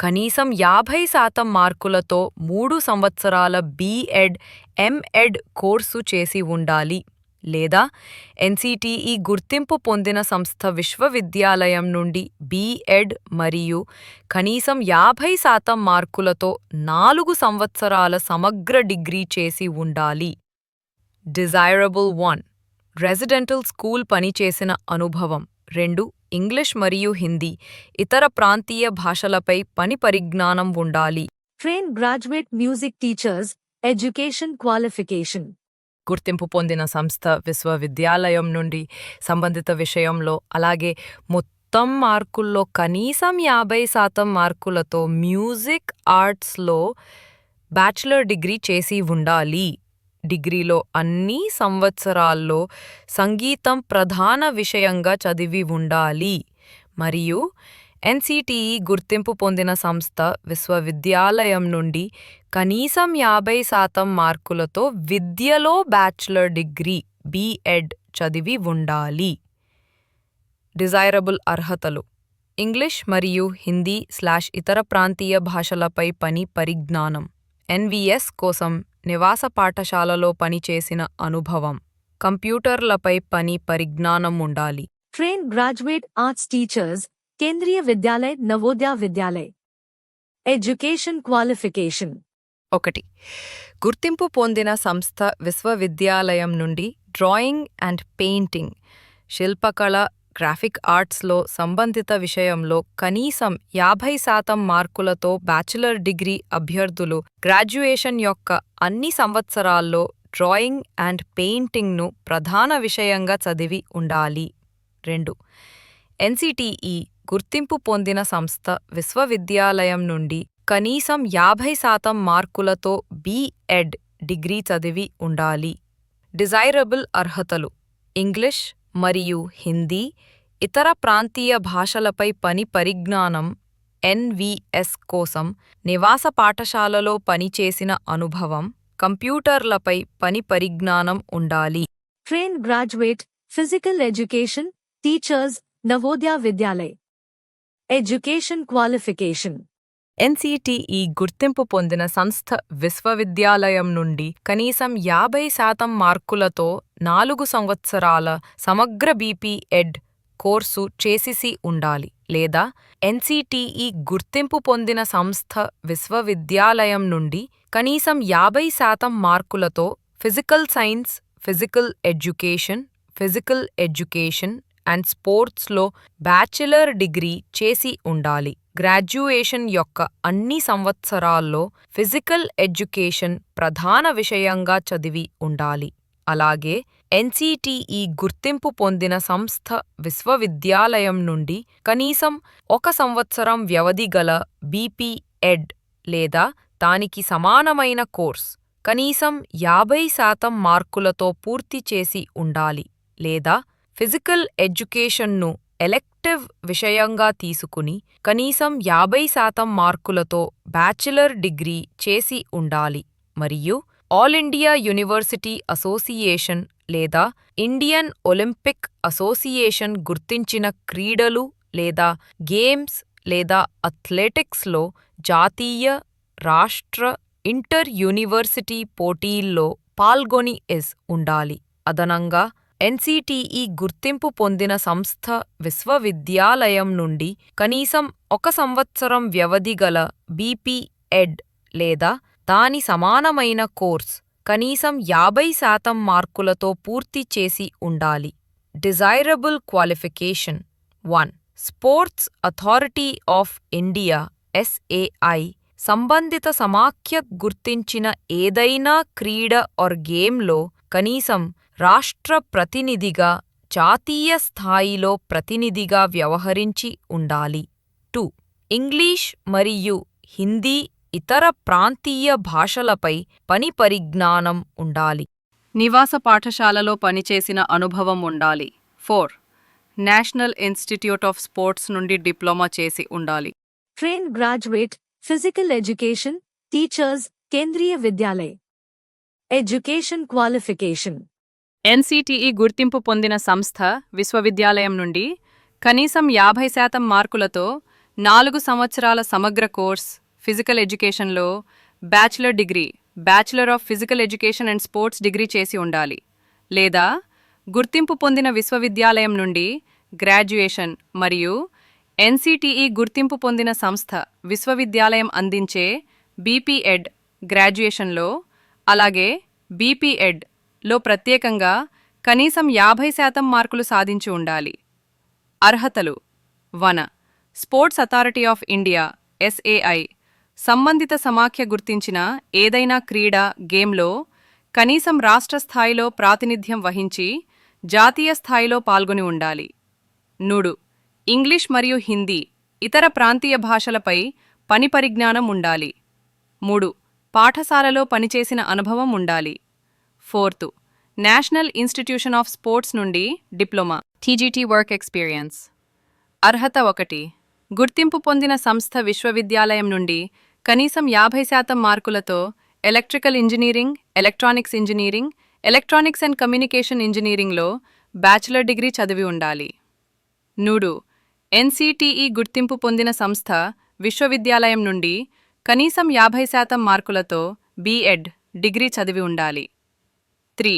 కనీసం 50% మార్కులతో 3 సంవత్సరాల బీఎడ్ ఎంఎడ్ కోర్సు చేసి ఉండాలి లేదా ఎన్సిటిఈ గుర్తింపు పొందిన సంస్థ విశ్వవిద్యాలయం నుండి బీఎడ్ మరియు కనీసం 50% మార్కులతో 4 సంవత్సరాల సమగ్ర డిగ్రీ చేసి ఉండాలి. డిజైరబుల్ 1. రెసిడెంటల్ స్కూల్ పనిచేసిన అనుభవం. 2. ఇంగ్లీష్ మరియు హిందీ ఇతర ప్రాంతీయ భాషలపై పని పరిజ్ఞానం ఉండాలి. Train graduate music teachers education qualification. గుర్తింపు పొందిన సంస్థ విశ్వవిద్యాలయం నుండి సంబంధిత విషయంలో అలాగే మొత్తం మార్కుల్లో కనీసం 50% మార్కులతో మ్యూజిక్ ఆర్ట్స్లో బ్యాచిలర్ డిగ్రీ చేసి ఉండాలి. డిగ్రీలో అన్ని సంవత్సరాల్లో సంగీతం ప్రధాన విషయంగా చదివి ఉండాలి మరియు ఎన్సిటిఈ గుర్తింపు పొందిన సంస్థ విశ్వవిద్యాలయం నుండి కనీసం 50% మార్కులతో విద్యలో బ్యాచిలర్ డిగ్రీ బీఎడ్ చదివి ఉండాలి. డిజైరబుల్ అర్హతలు. ఇంగ్లీష్ మరియు హిందీ/ఇతర ప్రాంతీయ భాషలపై పని పరిజ్ఞానం. ఎన్విఎస్ కోసం నివాస పాఠశాలలో పనిచేసిన అనుభవం. కంప్యూటర్లపై పని పరిజ్ఞానం ఉండాలి. Train graduate arts teachers Kendriya Vidyalaya Navodaya Vidyalaya education qualification. 1. గుర్తింపు పొందిన సంస్థ విశ్వవిద్యాలయం నుండి డ్రాయింగ్ అండ్ పెయింటింగ్ శిల్పకళ గ్రాఫిక్ ఆర్ట్స్లో సంబంధిత విషయంలో కనీసం 50% మార్కులతో బ్యాచిలర్ డిగ్రీ అభ్యర్థులు గ్రాడ్యుయేషన్ యొక్క అన్ని సంవత్సరాల్లో డ్రాయింగ్ అండ్ పెయింటింగ్ను ప్రధాన విషయంగా చదివి ఉండాలి. 2. ఎన్సిటిఈ గుర్తింపు పొందిన సంస్థ విశ్వవిద్యాలయం నుండి కనీసం 50% మార్కులతో బీఎడ్ డిగ్రీ చదివి ఉండాలి. డిజైరబుల్ అర్హతలు. ఇంగ్లీష్ మరియు హిందీ ఇతర ప్రాంతీయ భాషలపై పని పరిజ్ఞానం. ఎన్విఎస్ కోసం నివాస పాఠశాలలో పనిచేసిన అనుభవం. కంప్యూటర్లపై పని పరిజ్ఞానం ఉండాలి. Train graduate physical education teachers Navodaya Vidyalaya education qualification. NCTE గుర్తింపు పొందిన సంస్థ విశ్వవిద్యాలయం నుండి కనీసం 50% మార్కులతో 4 సంవత్సరాల సమగ్ర బీపీఎడ్ కోర్సు చేసి ఉండాలి లేదా ఎన్సిటిఈ గుర్తింపు పొందిన సంస్థ విశ్వవిద్యాలయం నుండి కనీసం 50% మార్కులతో physical science physical education and స్పోర్ట్స్లో బ్యాచిలర్ డిగ్రీ చేసి ఉండాలి. గ్రాడ్యుయేషన్ యొక్క అన్ని సంవత్సరాల్లో ఫిజికల్ ఎడ్యుకేషన్ ప్రధాన విషయంగా చదివి ఉండాలి. అలాగే ఎన్సిటిఈ గుర్తింపు పొందిన సంస్థ విశ్వవిద్యాలయం నుండి కనీసం 1 సంవత్సరం వ్యవధి గల బీపీఎడ్ లేదా దానికి సమానమైన కోర్స్ కనీసం 50% మార్కులతో పూర్తి చేసి ఉండాలి లేదా ఫిజికల్ ఎడ్యుకేషన్ను ఎలెక్టివ్ విషయంగా తీసుకుని కనీసం 50% మార్కులతో బ్యాచిలర్ డిగ్రీ చేసి ఉండాలి మరియు ఆల్ ఇండియా యూనివర్సిటీ అసోసియేషన్ లేదా ఇండియన్ ఒలింపిక్ అసోసియేషన్ గుర్తించిన క్రీడలు లేదా గేమ్స్ లేదా అథ్లెటిక్స్లో జాతీయ రాష్ట్ర ఇంటర్ యూనివర్సిటీ పోటీల్లో పాల్గొని ఉండాలి. అదనంగా ఎన్సిటిఈ గుర్తింపు పొందిన సంస్థ విశ్వవిద్యాలయం నుండి కనీసం 1 సంవత్సరం వ్యవధి గల బీపీ.ఎడ్ లేదా దాని సమానమైన కోర్స్ కనీసం 50% మార్కులతో పూర్తి చేసి ఉండాలి. Desirable qualification 1. Sports authority of India SAI సంబంధిత సమాఖ్య గుర్తించిన ఏదైనా క్రీడ ఆర్ గేమ్లో కనీసం రాష్ట్ర ప్రతినిధిగా జాతీయ స్థాయిలో ప్రతినిధిగా వ్యవహరించి ఉండాలి. 2. ఇంగ్లీష్ మరియు హిందీ ఇతర ప్రాంతీయ భాషలపై పని పరిజ్ఞానం ఉండాలి. నివాస పాఠశాలలో పనిచేసిన అనుభవం ఉండాలి. 4. నేషనల్ ఇన్స్టిట్యూట్ ఆఫ్ స్పోర్ట్స్ నుండి డిప్లొమా చేసి ఉండాలి. Train graduate physical education teachers Kendriya Vidyalaya education qualification NCTE గుర్తింపు పొందిన సంస్థ విశ్వవిద్యాలయం నుండి కనీసం 50% మార్కులతో 4 సంవత్సరాల సమగ్ర కోర్స్ ఫిజికల్ ఎడ్యుకేషన్లో bachelor degree bachelor of physical education and sports degree చేసి ఉండాలి. లేదా గుర్తింపు పొందిన విశ్వవిద్యాలయం నుండి గ్రాడ్యుయేషన్ మరియు ఎన్సిటిఈ గుర్తింపు పొందిన సంస్థ విశ్వవిద్యాలయం అందించే బీపీ.ఎడ్ గ్రాడ్యుయేషన్లో అలాగే బీపీ.ఎడ్లో ప్రత్యేకంగా కనీసం 50% మార్కులు సాధించి ఉండాలి. అర్హతలు 1. Sports authority of India SAI సంబంధిత సమాఖ్య గుర్తించిన ఏదైనా క్రీడ గేమ్లో కనీసం రాష్ట్ర స్థాయిలో ప్రాతినిధ్యం వహించి జాతీయ స్థాయిలో పాల్గొని ఉండాలి. 3. ఇంగ్లీష్ మరియు హిందీ ఇతర ప్రాంతీయ భాషలపై పని పరిజ్ఞానం ఉండాలి. 3. పాఠశాలలో పనిచేసిన అనుభవం ఉండాలి. 4. నేషనల్ ఇన్స్టిట్యూషన్ ఆఫ్ స్పోర్ట్స్ నుండి డిప్లొమా TGT వర్క్ ఎక్స్పీరియన్స్. అర్హత 1. గుర్తింపు పొందిన సంస్థ విశ్వవిద్యాలయం నుండి కనీసం 50% మార్కులతో electrical engineering electronics engineering electronics and communication ఇంజనీరింగ్లో బ్యాచిలర్ డిగ్రీ చదివి ఉండాలి. 3. ఎన్సిటిఈ గుర్తింపు పొందిన సంస్థ విశ్వవిద్యాలయం నుండి కనీసం 50% మార్కులతో బీఎడ్ డిగ్రీ చదివి ఉండాలి. 3.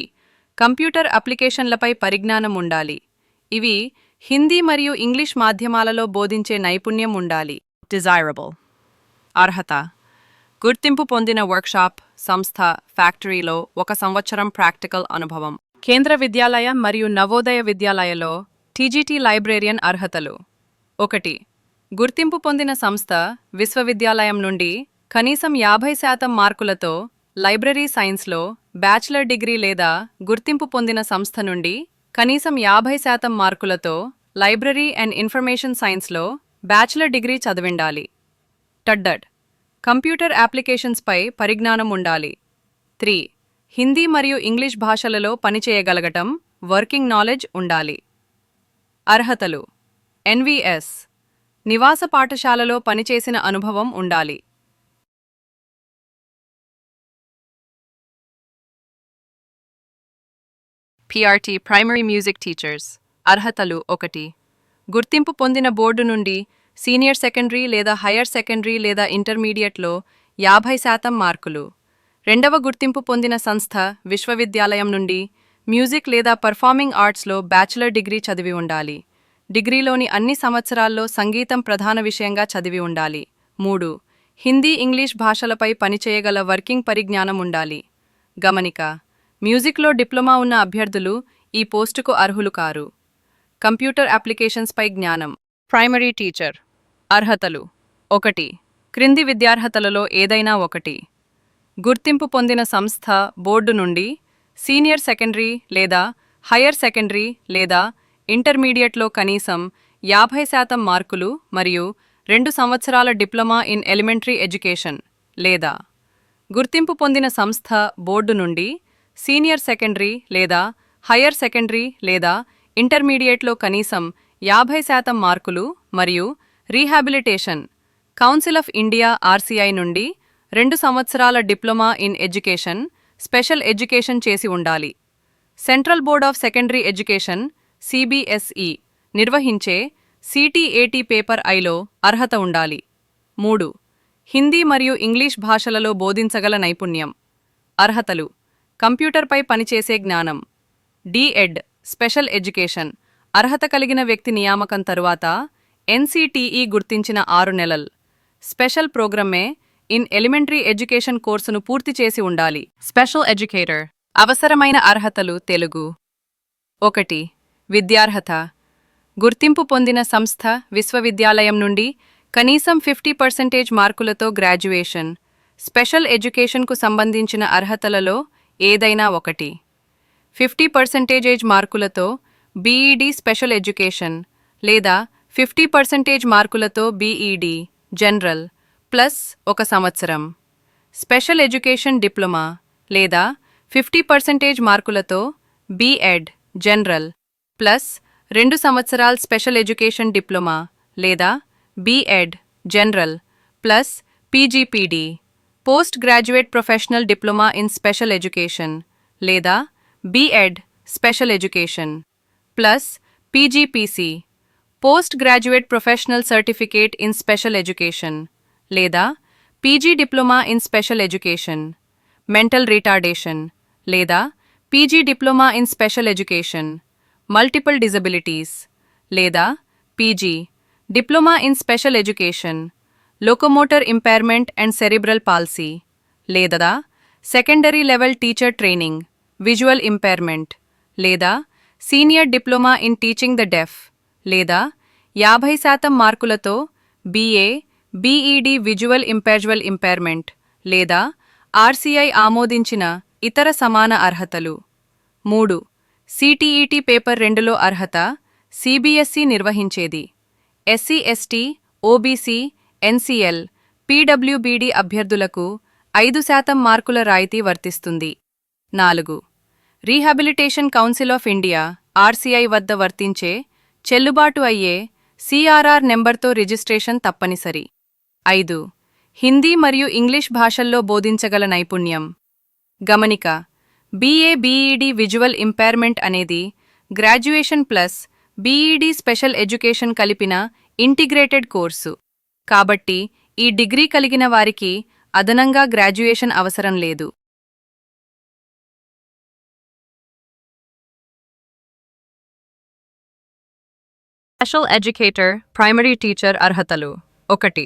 కంప్యూటర్ అప్లికేషన్లపై పరిజ్ఞానం ఉండాలి. ఇవి హిందీ మరియు ఇంగ్లీష్ మాధ్యమాలలో బోధించే నైపుణ్యం ఉండాలి. డిజైరబుల్. అర్హత గుర్తింపు పొందిన వర్క్షాప్ సంస్థ ఫ్యాక్టరీలో 1 సంవత్సరం ప్రాక్టికల్ అనుభవం. కేంద్ర విద్యాలయ మరియు నవోదయ విద్యాలయలో టీజీటీ లైబ్రేరియన్ అర్హతలు. 1. గుర్తింపు పొందిన సంస్థ విశ్వవిద్యాలయం నుండి కనీసం 50% మార్కులతో లైబ్రరీ సైన్స్లో బ్యాచిలర్ డిగ్రీ లేదా గుర్తింపు పొందిన సంస్థ నుండి కనీసం 50% మార్కులతో లైబ్రరీ అండ్ ఇన్ఫర్మేషన్ సైన్స్లో బ్యాచిలర్ డిగ్రీ చదివిండాలి. టడ్డడ్ కంప్యూటర్ అప్లికేషన్స్పై పరిజ్ఞానం ఉండాలి. 3. హిందీ మరియు ఇంగ్లీష్ భాషలలో పనిచేయగలగటం వర్కింగ్ నాలెడ్జ్ ఉండాలి. అర్హతలు ఎన్వీఎస్ నివాస పాఠశాలలో పనిచేసిన అనుభవం ఉండాలి. PRT primary music teachers. అర్హతలు 1. గుర్తింపు పొందిన బోర్డు నుండి సీనియర్ సెకండరీ లేదా హయ్యర్ సెకండరీ లేదా ఇంటర్మీడియట్లో 50% మార్కులు. 2వ గుర్తింపు పొందిన సంస్థ విశ్వవిద్యాలయం నుండి మ్యూజిక్ లేదా పర్ఫార్మింగ్ ఆర్ట్స్లో బ్యాచిలర్ డిగ్రీ చదివి ఉండాలి. డిగ్రీలోని అన్ని సంవత్సరాల్లో సంగీతం ప్రధాన విషయంగా చదివి ఉండాలి. 3. హిందీ ఇంగ్లీష్ భాషలపై పనిచేయగల వర్కింగ్ పరిజ్ఞానం ఉండాలి. గమనిక: మ్యూజిక్లో డిప్లొమా ఉన్న అభ్యర్థులు ఈ పోస్టుకు అర్హులు కారు. కంప్యూటర్ అప్లికేషన్స్పై జ్ఞానం. Primary teacher. అర్హతలు 1. క్రింది విద్యార్హతలలో ఏదైనా 1. గుర్తింపు పొందిన సంస్థ బోర్డు నుండి సీనియర్ సెకండరీ లేదా హయ్యర్ సెకండరీ లేదా ఇంటర్మీడియట్లో కనీసం 50% మార్కులు మరియు 2 సంవత్సరాల డిప్లొమా ఇన్ ఎలిమెంటరీ ఎడ్యుకేషన్, లేదా గుర్తింపు పొందిన సంస్థ బోర్డు నుండి సీనియర్ సెకండరీ లేదా హయ్యర్ సెకండరీ లేదా ఇంటర్మీడియట్లో కనీసం 50% మార్కులు మరియు rehabilitation council of India RCI నుండి 2 సంవత్సరాల diploma in education special education చేసి ఉండాలి. Central board of secondary education CBSE నిర్వహించే CTAT పేపర్ Iలో అర్హత ఉండాలి. 3. హిందీ మరియు ఇంగ్లీష్ భాషలలో బోధించగల నైపుణ్యం. అర్హతలు: కంప్యూటర్పై పనిచేసే జ్ఞానం. D.Ed స్పెషల్ ఎడ్యుకేషన్ అర్హత కలిగిన వ్యక్తి నియామకం తరువాత ఎన్సిటిఈ గుర్తించిన 6 నెలల్ స్పెషల్ ప్రోగ్రామే ఇన్ ఎలిమెంటరీ ఎడ్యుకేషన్ కోర్సును పూర్తి చేసి ఉండాలి. స్పెషల్ ఎడ్యుకేటర్ అవసరమైన అర్హతలు తెలుగు 1. విద్యార్హత గుర్తింపు పొందిన సంస్థ విశ్వవిద్యాలయం నుండి కనీసం 50% మార్కులతో గ్రాడ్యుయేషన్ స్పెషల్ ఎడ్యుకేషన్కు సంబంధించిన అర్హతలలో ఏదైనా ఒకటి. 50% మార్కులతో బీఈడీ స్పెషల్ ఎడ్యుకేషన్ లేదా 50% మార్కులతో బీఈడీ జనరల్ ప్లస్ 1 సంవత్సరం. స్పెషల్ ఎడ్యుకేషన్ డిప్లొమా లేదా 50% మార్కులతో బీఎడ్ జనరల్ ప్లస్ 2 సంవత్సరాల స్పెషల్ ఎడ్యుకేషన్ డిప్లొమా లేదా BEd general plus PGPD post graduate professional diploma in special education లేదా BEd special education plus PGPC post graduate professional certificate in special education లేదా PG diploma in special education mental retardation లేదా PG diploma in special education multiple disabilities లేదా PG diploma in special education locomotor impairment and cerebral palsy లేదా secondary level teacher training visual impairment లేదా senior diploma in teaching the deaf లేదా 50% మార్కులతో BA BEd visual impairment లేదా RCI ఆమోదించిన ఇతర సమాన అర్హతలు. 3. సిటీఈటీ పేపర్ 2లో అర్హత సిబిఎస్ఈ నిర్వహించేది. SC ST OBC NCL PWBD అభ్యర్థులకు 5% మార్కుల రాయితీ వర్తిస్తుంది. 4. Rehabilitation council of India RCI వద్ద వర్తించే చెల్లుబాటు అయ్యే సిఆర్ఆర్ నెంబర్తో రిజిస్ట్రేషన్ తప్పనిసరి. 5. హిందీ మరియు ఇంగ్లీష్ భాషల్లో బోధించగల నైపుణ్యం. గమనిక బీఏ బీఈడీ విజువల్ ఇంపైర్మెంట్ అనేది graduation plus BEd special education కలిపిన ఇంటిగ్రేటెడ్ కోర్సు. కాబట్టి ఈ డిగ్రీ కలిగిన వారికి అదనంగా గ్రాడ్యుయేషన్ అవసరం లేదు. స్పెషల్ ఎడ్యుకేటర్ ప్రైమరీ టీచర్ అర్హతలు 1.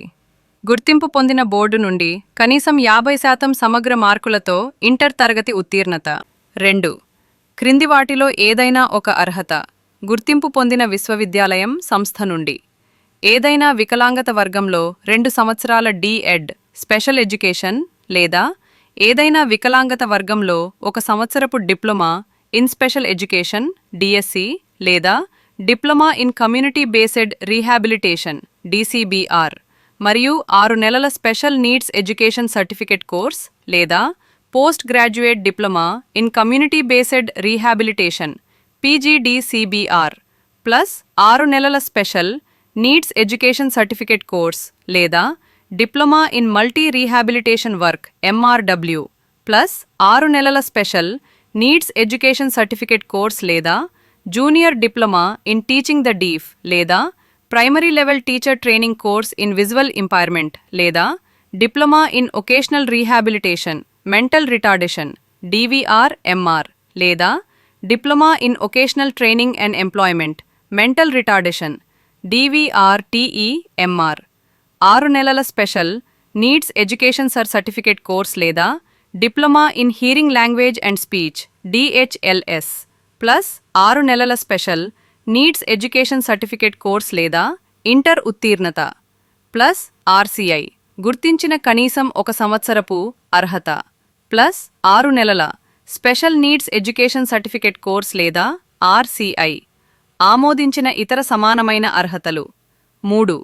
గుర్తింపు పొందిన బోర్డు నుండి కనీసం 50% సమగ్ర మార్కులతో ఇంటర్ తరగతి ఉత్తీర్ణత. 2. క్రింది వాటిలో ఏదైనా ఒక అర్హత గుర్తింపు పొందిన విశ్వవిద్యాలయం సంస్థ నుండి ఏదైనా వికలాంగత వర్గంలో 2 సంవత్సరాల డీఎడ్ స్పెషల్ ఎడ్యుకేషన్ లేదా ఏదైనా వికలాంగత వర్గంలో 1 సంవత్సరపు diploma in special education DSC లేదా diploma in community based rehabilitation DCBR మరియు 6 నెలల special needs education certificate course లేదా post graduate diploma in community based rehabilitation PGDCBR plus 6 నెలల special needs education certificate course లేదా diploma in multi rehabilitation work MRW plus 6 నెలల special needs education certificate course లేదా junior diploma in teaching the deaf లేదా primary level teacher training course in visual impairment లేదా diploma in vocational rehabilitation mental retardation DVR MR లేదా diploma in vocational training and employment mental retardation DVRTE MR 6 నెలల special needs education certificate course లేదా diploma in hearing language and speech DHLS plus 6 నెలల special needs education certificate course లేదా inter ఉత్తీర్ణత plus RCI గుర్తించిన కనీసం 1 సంవత్సరపు అర్హత plus 6 నెలల special needs education certificate course లేదా ఆర్సీఐ ఆమోదించిన ఇతర సమానమైన అర్హతలు. 3.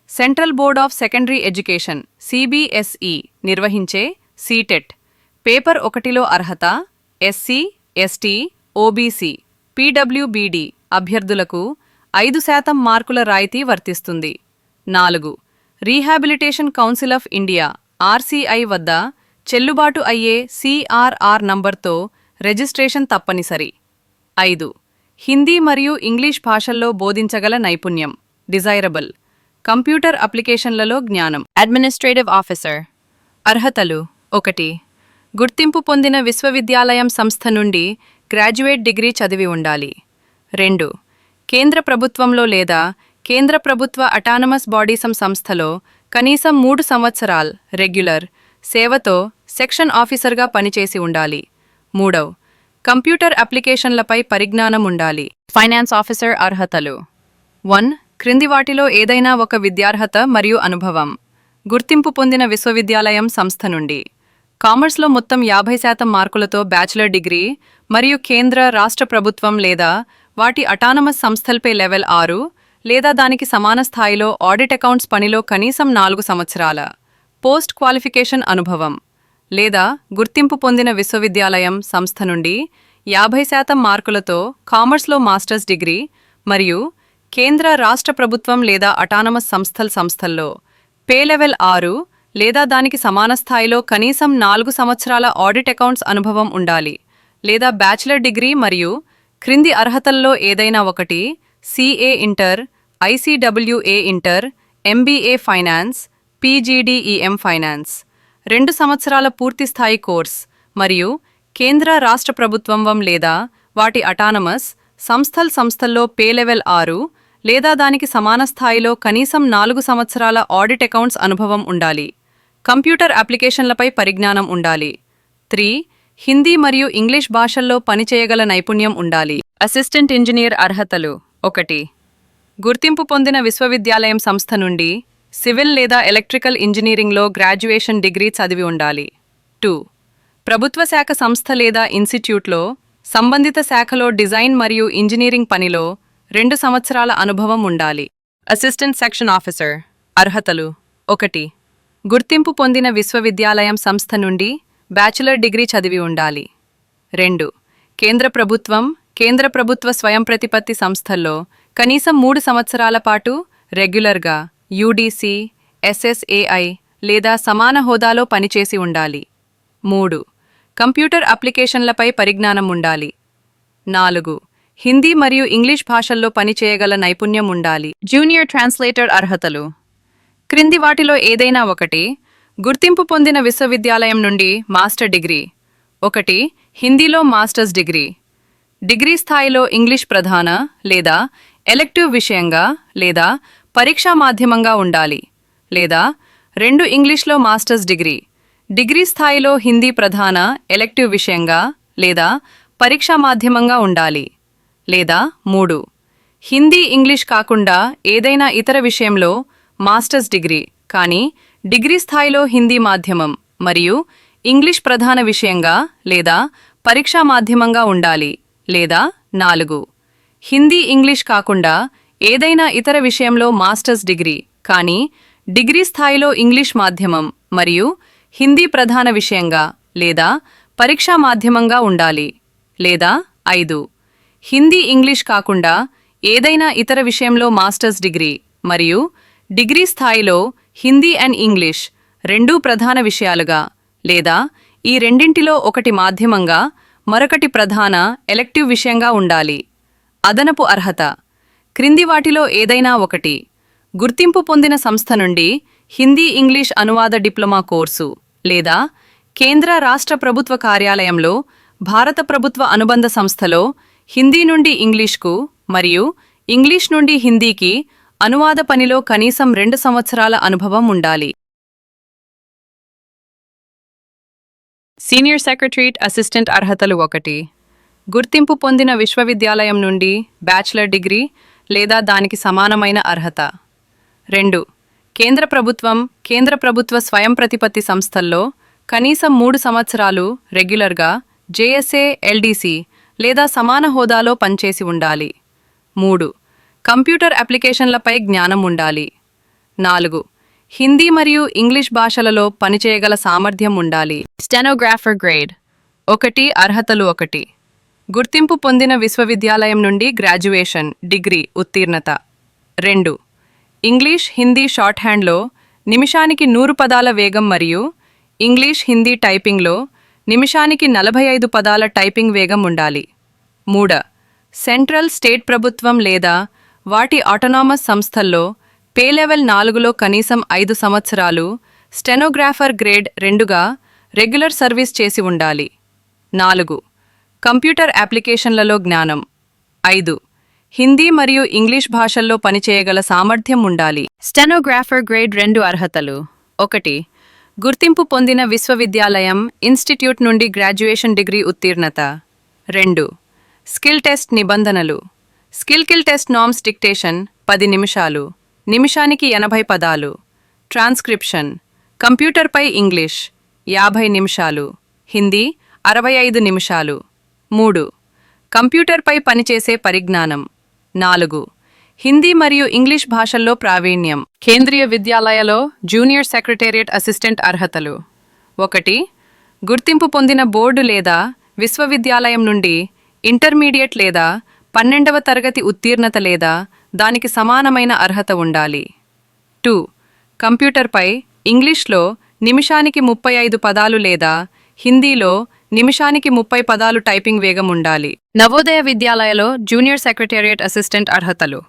Central board of secondary education CBSE నిర్వహించే సీటెట్ పేపర్ 1లో అర్హత ఎస్సీ ఎస్టీ ఓబీసీ పీడబ్ల్యూబీడీ అభ్యర్థులకు 5% మార్కుల రాయితీ వర్తిస్తుంది. 4. Rehabilitation council of India RCI వద్ద చెల్లుబాటు అయ్యే సిఆర్ఆర్ నంబర్తో రిజిస్ట్రేషన్ తప్పనిసరి. 5. హిందీ మరియు ఇంగ్లీష్ భాషల్లో బోధించగల నైపుణ్యం డిజైరబుల్ కంప్యూటర్ అప్లికేషన్లలో జ్ఞానం. అడ్మినిస్ట్రేటివ్ ఆఫీసర్ అర్హతలు 1. గుర్తింపు పొందిన విశ్వవిద్యాలయం సంస్థ నుండి గ్రాడ్యుయేట్ డిగ్రీ చదివి ఉండాలి. 2. కేంద్ర ప్రభుత్వంలో లేదా కేంద్ర ప్రభుత్వ అటానమస్ బాడీసం సంస్థలో కనీసం 3 సంవత్సరాల్ రెగ్యులర్ సేవతో సెక్షన్ ఆఫీసర్గా పనిచేసి ఉండాలి. 3. కంప్యూటర్ అప్లికేషన్లపై పరిజ్ఞానం ఉండాలి. ఫైనాన్స్ ఆఫీసర్ అర్హతలు 1. క్రింది వాటిలో ఏదైనా ఒక విద్యార్హత మరియు అనుభవం. గుర్తింపు పొందిన విశ్వవిద్యాలయం సంస్థ నుండి కామర్స్లో మొత్తం 50% మార్కులతో బ్యాచిలర్ డిగ్రీ మరియు కేంద్ర రాష్ట్ర ప్రభుత్వం లేదా వాటి అటానమస్ సంస్థలపై లెవెల్ 6 లేదా దానికి సమాన స్థాయిలో ఆడిట్ అకౌంట్స్ పనిలో కనీసం 4 సంవత్సరాల పోస్ట్ క్వాలిఫికేషన్ అనుభవం లేదా గుర్తింపు పొందిన విశ్వవిద్యాలయం సంస్థ నుండి 50% మార్కులతో కామర్స్లో మాస్టర్స్ డిగ్రీ మరియు కేంద్ర రాష్ట్ర ప్రభుత్వం లేదా అటానమస్ సంస్థల్లో పే లెవెల్ 6 లేదా దానికి సమాన స్థాయిలో కనీసం 4 సంవత్సరాల ఆడిట్ అకౌంట్స్ అనుభవం ఉండాలి లేదా బ్యాచిలర్ డిగ్రీ మరియు క్రింది అర్హతల్లో ఏదైనా ఒకటి CA inter, ICWA inter, MBA finance, PGDEM finance, 2 సంవత్సరాల పూర్తిస్థాయి కోర్స్ మరియు కేంద్ర రాష్ట్ర ప్రభుత్వం లేదా వాటి అటానమస్ సంస్థల్లో పే లెవెల్ 6 లేదా దానికి సమాన స్థాయిలో కనీసం 4 సంవత్సరాల ఆడిట్ అకౌంట్స్ అనుభవం ఉండాలి. కంప్యూటర్ అప్లికేషన్లపై పరిజ్ఞానం ఉండాలి. 3. హిందీ మరియు ఇంగ్లీష్ భాషల్లో పనిచేయగల నైపుణ్యం ఉండాలి. అసిస్టెంట్ ఇంజనీర్ అర్హతలు 1. గుర్తింపు పొందిన విశ్వవిద్యాలయం సంస్థ నుండి సివిల్ లేదా ఎలక్ట్రికల్ ఇంజనీరింగ్లో గ్రాడ్యుయేషన్ డిగ్రీ చదివి ఉండాలి. 2. ప్రభుత్వ శాఖ సంస్థ లేదా ఇన్స్టిట్యూట్లో సంబంధిత శాఖలో డిజైన్ మరియు ఇంజనీరింగ్ పనిలో 2 సంవత్సరాల అనుభవం ఉండాలి. అసిస్టెంట్ సెక్షన్ ఆఫీసర్ అర్హతలు 1. గుర్తింపు పొందిన విశ్వవిద్యాలయం సంస్థ నుండి బ్యాచిలర్ డిగ్రీ చదివి ఉండాలి. 2. కేంద్ర ప్రభుత్వ స్వయంప్రతిపత్తి సంస్థల్లో కనీసం 3 సంవత్సరాల పాటు రెగ్యులర్గా UDC, SSAI లేదా సమాన హోదాలో పనిచేసి ఉండాలి. 3. కంప్యూటర్ అప్లికేషన్లపై పరిజ్ఞానం ఉండాలి. 4. హిందీ మరియు ఇంగ్లీష్ భాషల్లో పనిచేయగల నైపుణ్యం ఉండాలి. జూనియర్ ట్రాన్స్లేటర్ అర్హతలు క్రింది వాటిలో ఏదైనా ఒకటి గుర్తింపు పొందిన విశ్వవిద్యాలయం నుండి మాస్టర్ డిగ్రీ. 1. హిందీలో మాస్టర్స్ డిగ్రీ. డిగ్రీ స్థాయిలో ఇంగ్లీష్ ప్రధాన లేదా ఎలెక్టివ్ విషయంగా లేదా పరీక్షా మాధ్యమంగా ఉండాలి. లేదా 2. ఇంగ్లీష్లో మాస్టర్స్ డిగ్రీ. డిగ్రీ స్థాయిలో హిందీ ప్రధాన ఎలెక్టివ్ విషయంగా లేదా పరీక్షా మాధ్యమంగా ఉండాలి. లేదా 3. హిందీ ఇంగ్లీష్ కాకుండా ఏదైనా ఇతర విషయంలో మాస్టర్స్ డిగ్రీ కానీ డిగ్రీ స్థాయిలో హిందీ మాధ్యమం మరియు ఇంగ్లీష్ ప్రధాన విషయంగా లేదా పరీక్షా మాధ్యమంగా ఉండాలి. లేదా 4. హిందీ ఇంగ్లీష్ కాకుండా ఏదైనా ఇతర విషయంలో మాస్టర్స్ డిగ్రీ కానీ డిగ్రీ స్థాయిలో ఇంగ్లీష్ మాధ్యమం మరియు హిందీ ప్రధాన విషయంగా లేదా పరీక్షా మాధ్యమంగా ఉండాలి. లేదా 5. హిందీ ఇంగ్లీష్ కాకుండా ఏదైనా ఇతర విషయంలో మాస్టర్స్ డిగ్రీ మరియు డిగ్రీ స్థాయిలో హిందీ అండ్ ఇంగ్లీష్ 2 ప్రధాన విషయాలుగా లేదా ఈ రెండింటిలో ఒకటి మాధ్యమంగా మరొకటి ప్రధాన ఎలెక్టివ్ విషయంగా ఉండాలి. అదనపు అర్హత క్రింది వాటిలో ఏదైనా ఒకటి గుర్తింపు పొందిన సంస్థ నుండి హిందీ ఇంగ్లీష్ అనువాద డిప్లొమా కోర్సు లేదా కేంద్ర రాష్ట్ర ప్రభుత్వ కార్యాలయంలో భారత ప్రభుత్వ అనుబంధ సంస్థలో హిందీ నుండి ఇంగ్లీష్కు మరియు ఇంగ్లీష్ నుండి హిందీకి అనువాద పనిలో కనీసం 2 సంవత్సరాల అనుభవం ఉండాలి. సీనియర్ సెక్రటరీట్ అసిస్టెంట్ అర్హతలు 1. గుర్తింపు పొందిన విశ్వవిద్యాలయం నుండి బ్యాచిలర్ డిగ్రీ లేదా దానికి సమానమైన అర్హత. 2. కేంద్ర ప్రభుత్వ స్వయంప్రతిపత్తి సంస్థల్లో కనీసం 3 సంవత్సరాలు రెగ్యులర్గా JSA, LDC లేదా సమాన హోదాలో పనిచేసి ఉండాలి. 3. కంప్యూటర్ అప్లికేషన్లపై జ్ఞానం ఉండాలి. 4. హిందీ మరియు ఇంగ్లీష్ భాషలలో పనిచేయగల సామర్థ్యం ఉండాలి. స్టెనోగ్రాఫర్ గ్రేడ్ 1 అర్హతలు 1. గుర్తింపు పొందిన విశ్వవిద్యాలయం నుండి గ్రాడ్యుయేషన్ డిగ్రీ ఉత్తీర్ణత. 2. ఇంగ్లీష్ హిందీ షార్ట్ హ్యాండ్లో నిమిషానికి 100 పదాల వేగం మరియు ఇంగ్లీష్ హిందీ టైపింగ్లో నిమిషానికి 45 పదాల టైపింగ్ వేగం ఉండాలి. 3. సెంట్రల్ స్టేట్ ప్రభుత్వం లేదా వాటి ఆటోనామస్ సంస్థల్లో పే లెవెల్ 4లో కనీసం 5 సంవత్సరాలు స్టెనోగ్రాఫర్ గ్రేడ్ 2గా రెగ్యులర్ సర్వీస్ చేసి ఉండాలి. 4. కంప్యూటర్ అప్లికేషన్లలో జ్ఞానం. 5. హిందీ మరియు ఇంగ్లీష్ భాషల్లో పనిచేయగల సామర్థ్యం ఉండాలి. స్టెనోగ్రాఫర్ గ్రేడ్ 2 అర్హతలు: 1. గుర్తింపు పొందిన విశ్వవిద్యాలయం ఇన్స్టిట్యూట్ నుండి గ్రాడ్యుయేషన్ డిగ్రీ ఉత్తీర్ణత. 2. స్కిల్ టెస్ట్ నిబంధనలు: స్కిల్ టెస్ట్ నార్మ్స్ డిక్టేషన్ 10 నిమిషాలు, నిమిషానికి 80 పదాలు. ట్రాన్స్క్రిప్షన్: కంప్యూటర్పై ఇంగ్లీష్ 50 నిమిషాలు, హిందీ 65 నిమిషాలు. 3. కంప్యూటర్పై పనిచేసే పరిజ్ఞానం. 4. హిందీ మరియు ఇంగ్లీష్ భాషల్లో ప్రావీణ్యం. కేంద్రీయ విద్యాలయలో జూనియర్ సెక్రటేరియట్ అసిస్టెంట్ అర్హతలు: 1. గుర్తింపు పొందిన బోర్డు లేదా విశ్వవిద్యాలయం నుండి ఇంటర్మీడియట్ లేదా 12వ తరగతి ఉత్తీర్ణత లేదా దానికి సమానమైన అర్హత ఉండాలి. 2. కంప్యూటర్పై ఇంగ్లీష్లో నిమిషానికి 35 పదాలు లేదా హిందీలో నిమిషానికి 30 పదాలు టైపింగ్ వేగం ఉండాలి. నవోదయ విద్యాలయలో జూనియర్ సెక్రటేరియట్ అసిస్టెంట్ అర్హతలు: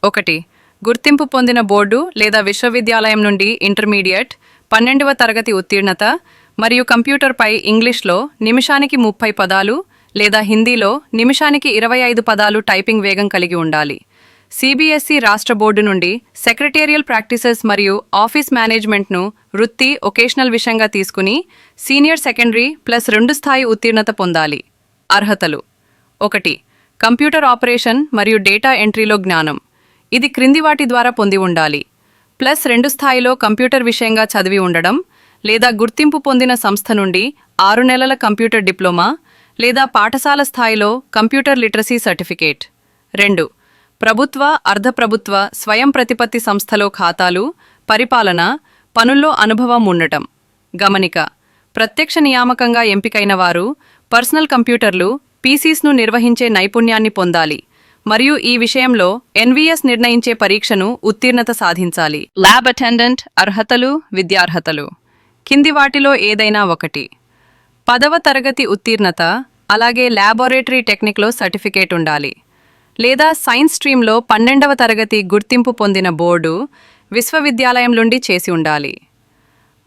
1. గుర్తింపు పొందిన బోర్డు లేదా విశ్వవిద్యాలయం నుండి ఇంటర్మీడియట్ 12వ తరగతి ఉత్తీర్ణత మరియు కంప్యూటర్పై ఇంగ్లీష్లో నిమిషానికి 30 పదాలు లేదా హిందీలో నిమిషానికి 25 పదాలు టైపింగ్ వేగం కలిగి ఉండాలి. సిబిఎస్ఈ రాష్ట్ర బోర్డు నుండి సెక్రటేరియల్ ప్రాక్టీసెస్ మరియు ఆఫీస్ మేనేజ్మెంట్ను వృత్తి ఒకేషనల్ విషయంగా తీసుకుని సీనియర్ సెకండరీ +2 స్థాయి ఉత్తీర్ణత పొందాలి. అర్హతలు: 1. కంప్యూటర్ ఆపరేషన్ మరియు డేటా ఎంట్రీలో జ్ఞానం. ఇది క్రింది వాటి ద్వారా పొంది ఉండాలి: +2 స్థాయిలో కంప్యూటర్ విషయంగా చదివి ఉండడం లేదా గుర్తింపు పొందిన సంస్థ నుండి 6 నెలల కంప్యూటర్ డిప్లొమా లేదా పాఠశాల స్థాయిలో కంప్యూటర్ లిటరసీ సర్టిఫికేట్. 2. ప్రభుత్వ, అర్ధప్రభుత్వ, స్వయం ప్రతిపత్తి సంస్థలో ఖాతాలు, పరిపాలన, పనుల్లో అనుభవం ఉండటం. గమనిక: ప్రత్యక్ష నియామకంగా ఎంపికైన వారు పర్సనల్ కంప్యూటర్లు, పీసీస్ను నిర్వహించే నైపుణ్యాన్ని పొందాలి మరియు ఈ విషయంలో ఎన్వీఎస్ నిర్ణయించే పరీక్షను ఉత్తీర్ణత సాధించాలి. ల్యాబ్ అటెండెంట్ అర్హతలు, విద్యార్హతలు: కింది వాటిలో ఏదైనా ఒకటి. 10వ తరగతి ఉత్తీర్ణత అలాగే ల్యాబొరేటరీ టెక్నిక్లో సర్టిఫికేట్ ఉండాలి. లేదా సైన్స్ స్ట్రీమ్లో 12వ తరగతి గుర్తింపు పొందిన బోర్డు, విశ్వవిద్యాలయం నుండి చేసి ఉండాలి.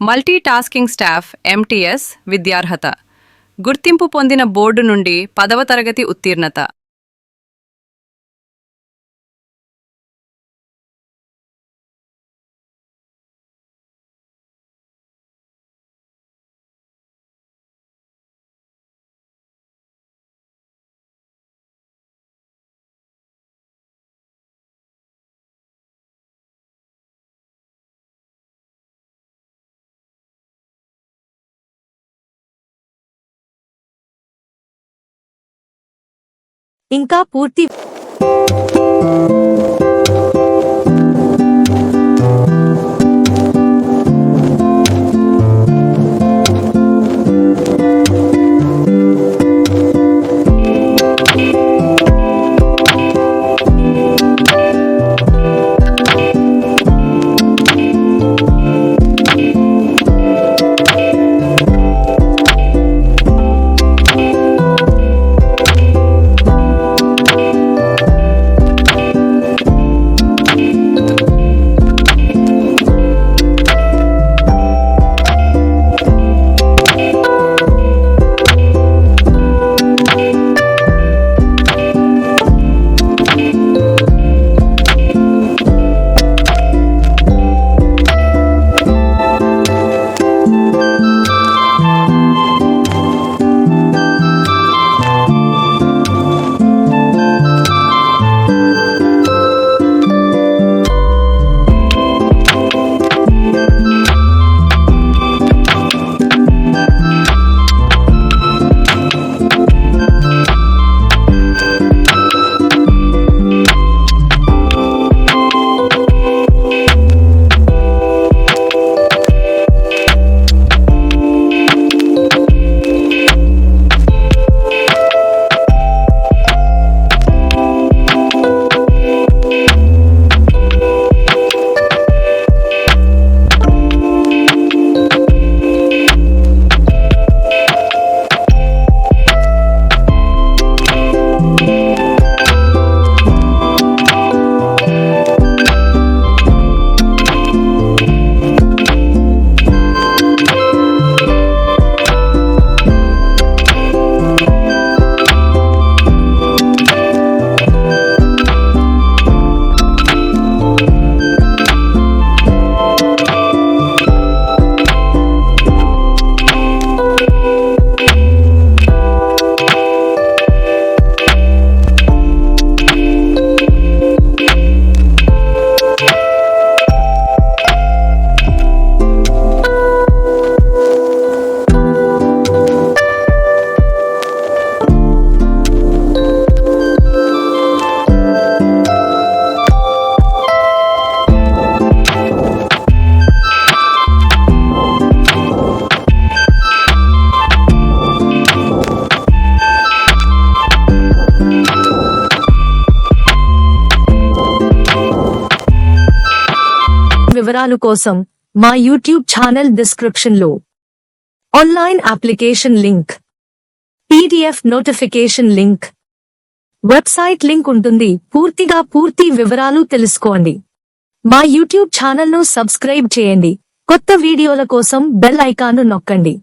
మల్టీ టాస్కింగ్ స్టాఫ్ ఎంటీఎస్ విద్యార్హత: గుర్తింపు పొందిన బోర్డు నుండి 10వ తరగతి ఉత్తీర్ణత. ఇంకా పూర్తి వివరాలు కోసం మా యూట్యూబ్ ఛానల్ డిస్క్రిప్షన్లో online application link, PDF notification link, website link ఉంటుంది. పూర్తి వివరాలు తెలుసుకోండి. మా యూట్యూబ్ ఛానల్ను సబ్స్క్రైబ్ చేయండి. కొత్త వీడియోల కోసం బెల్ ఐకాన్ను నొక్కండి.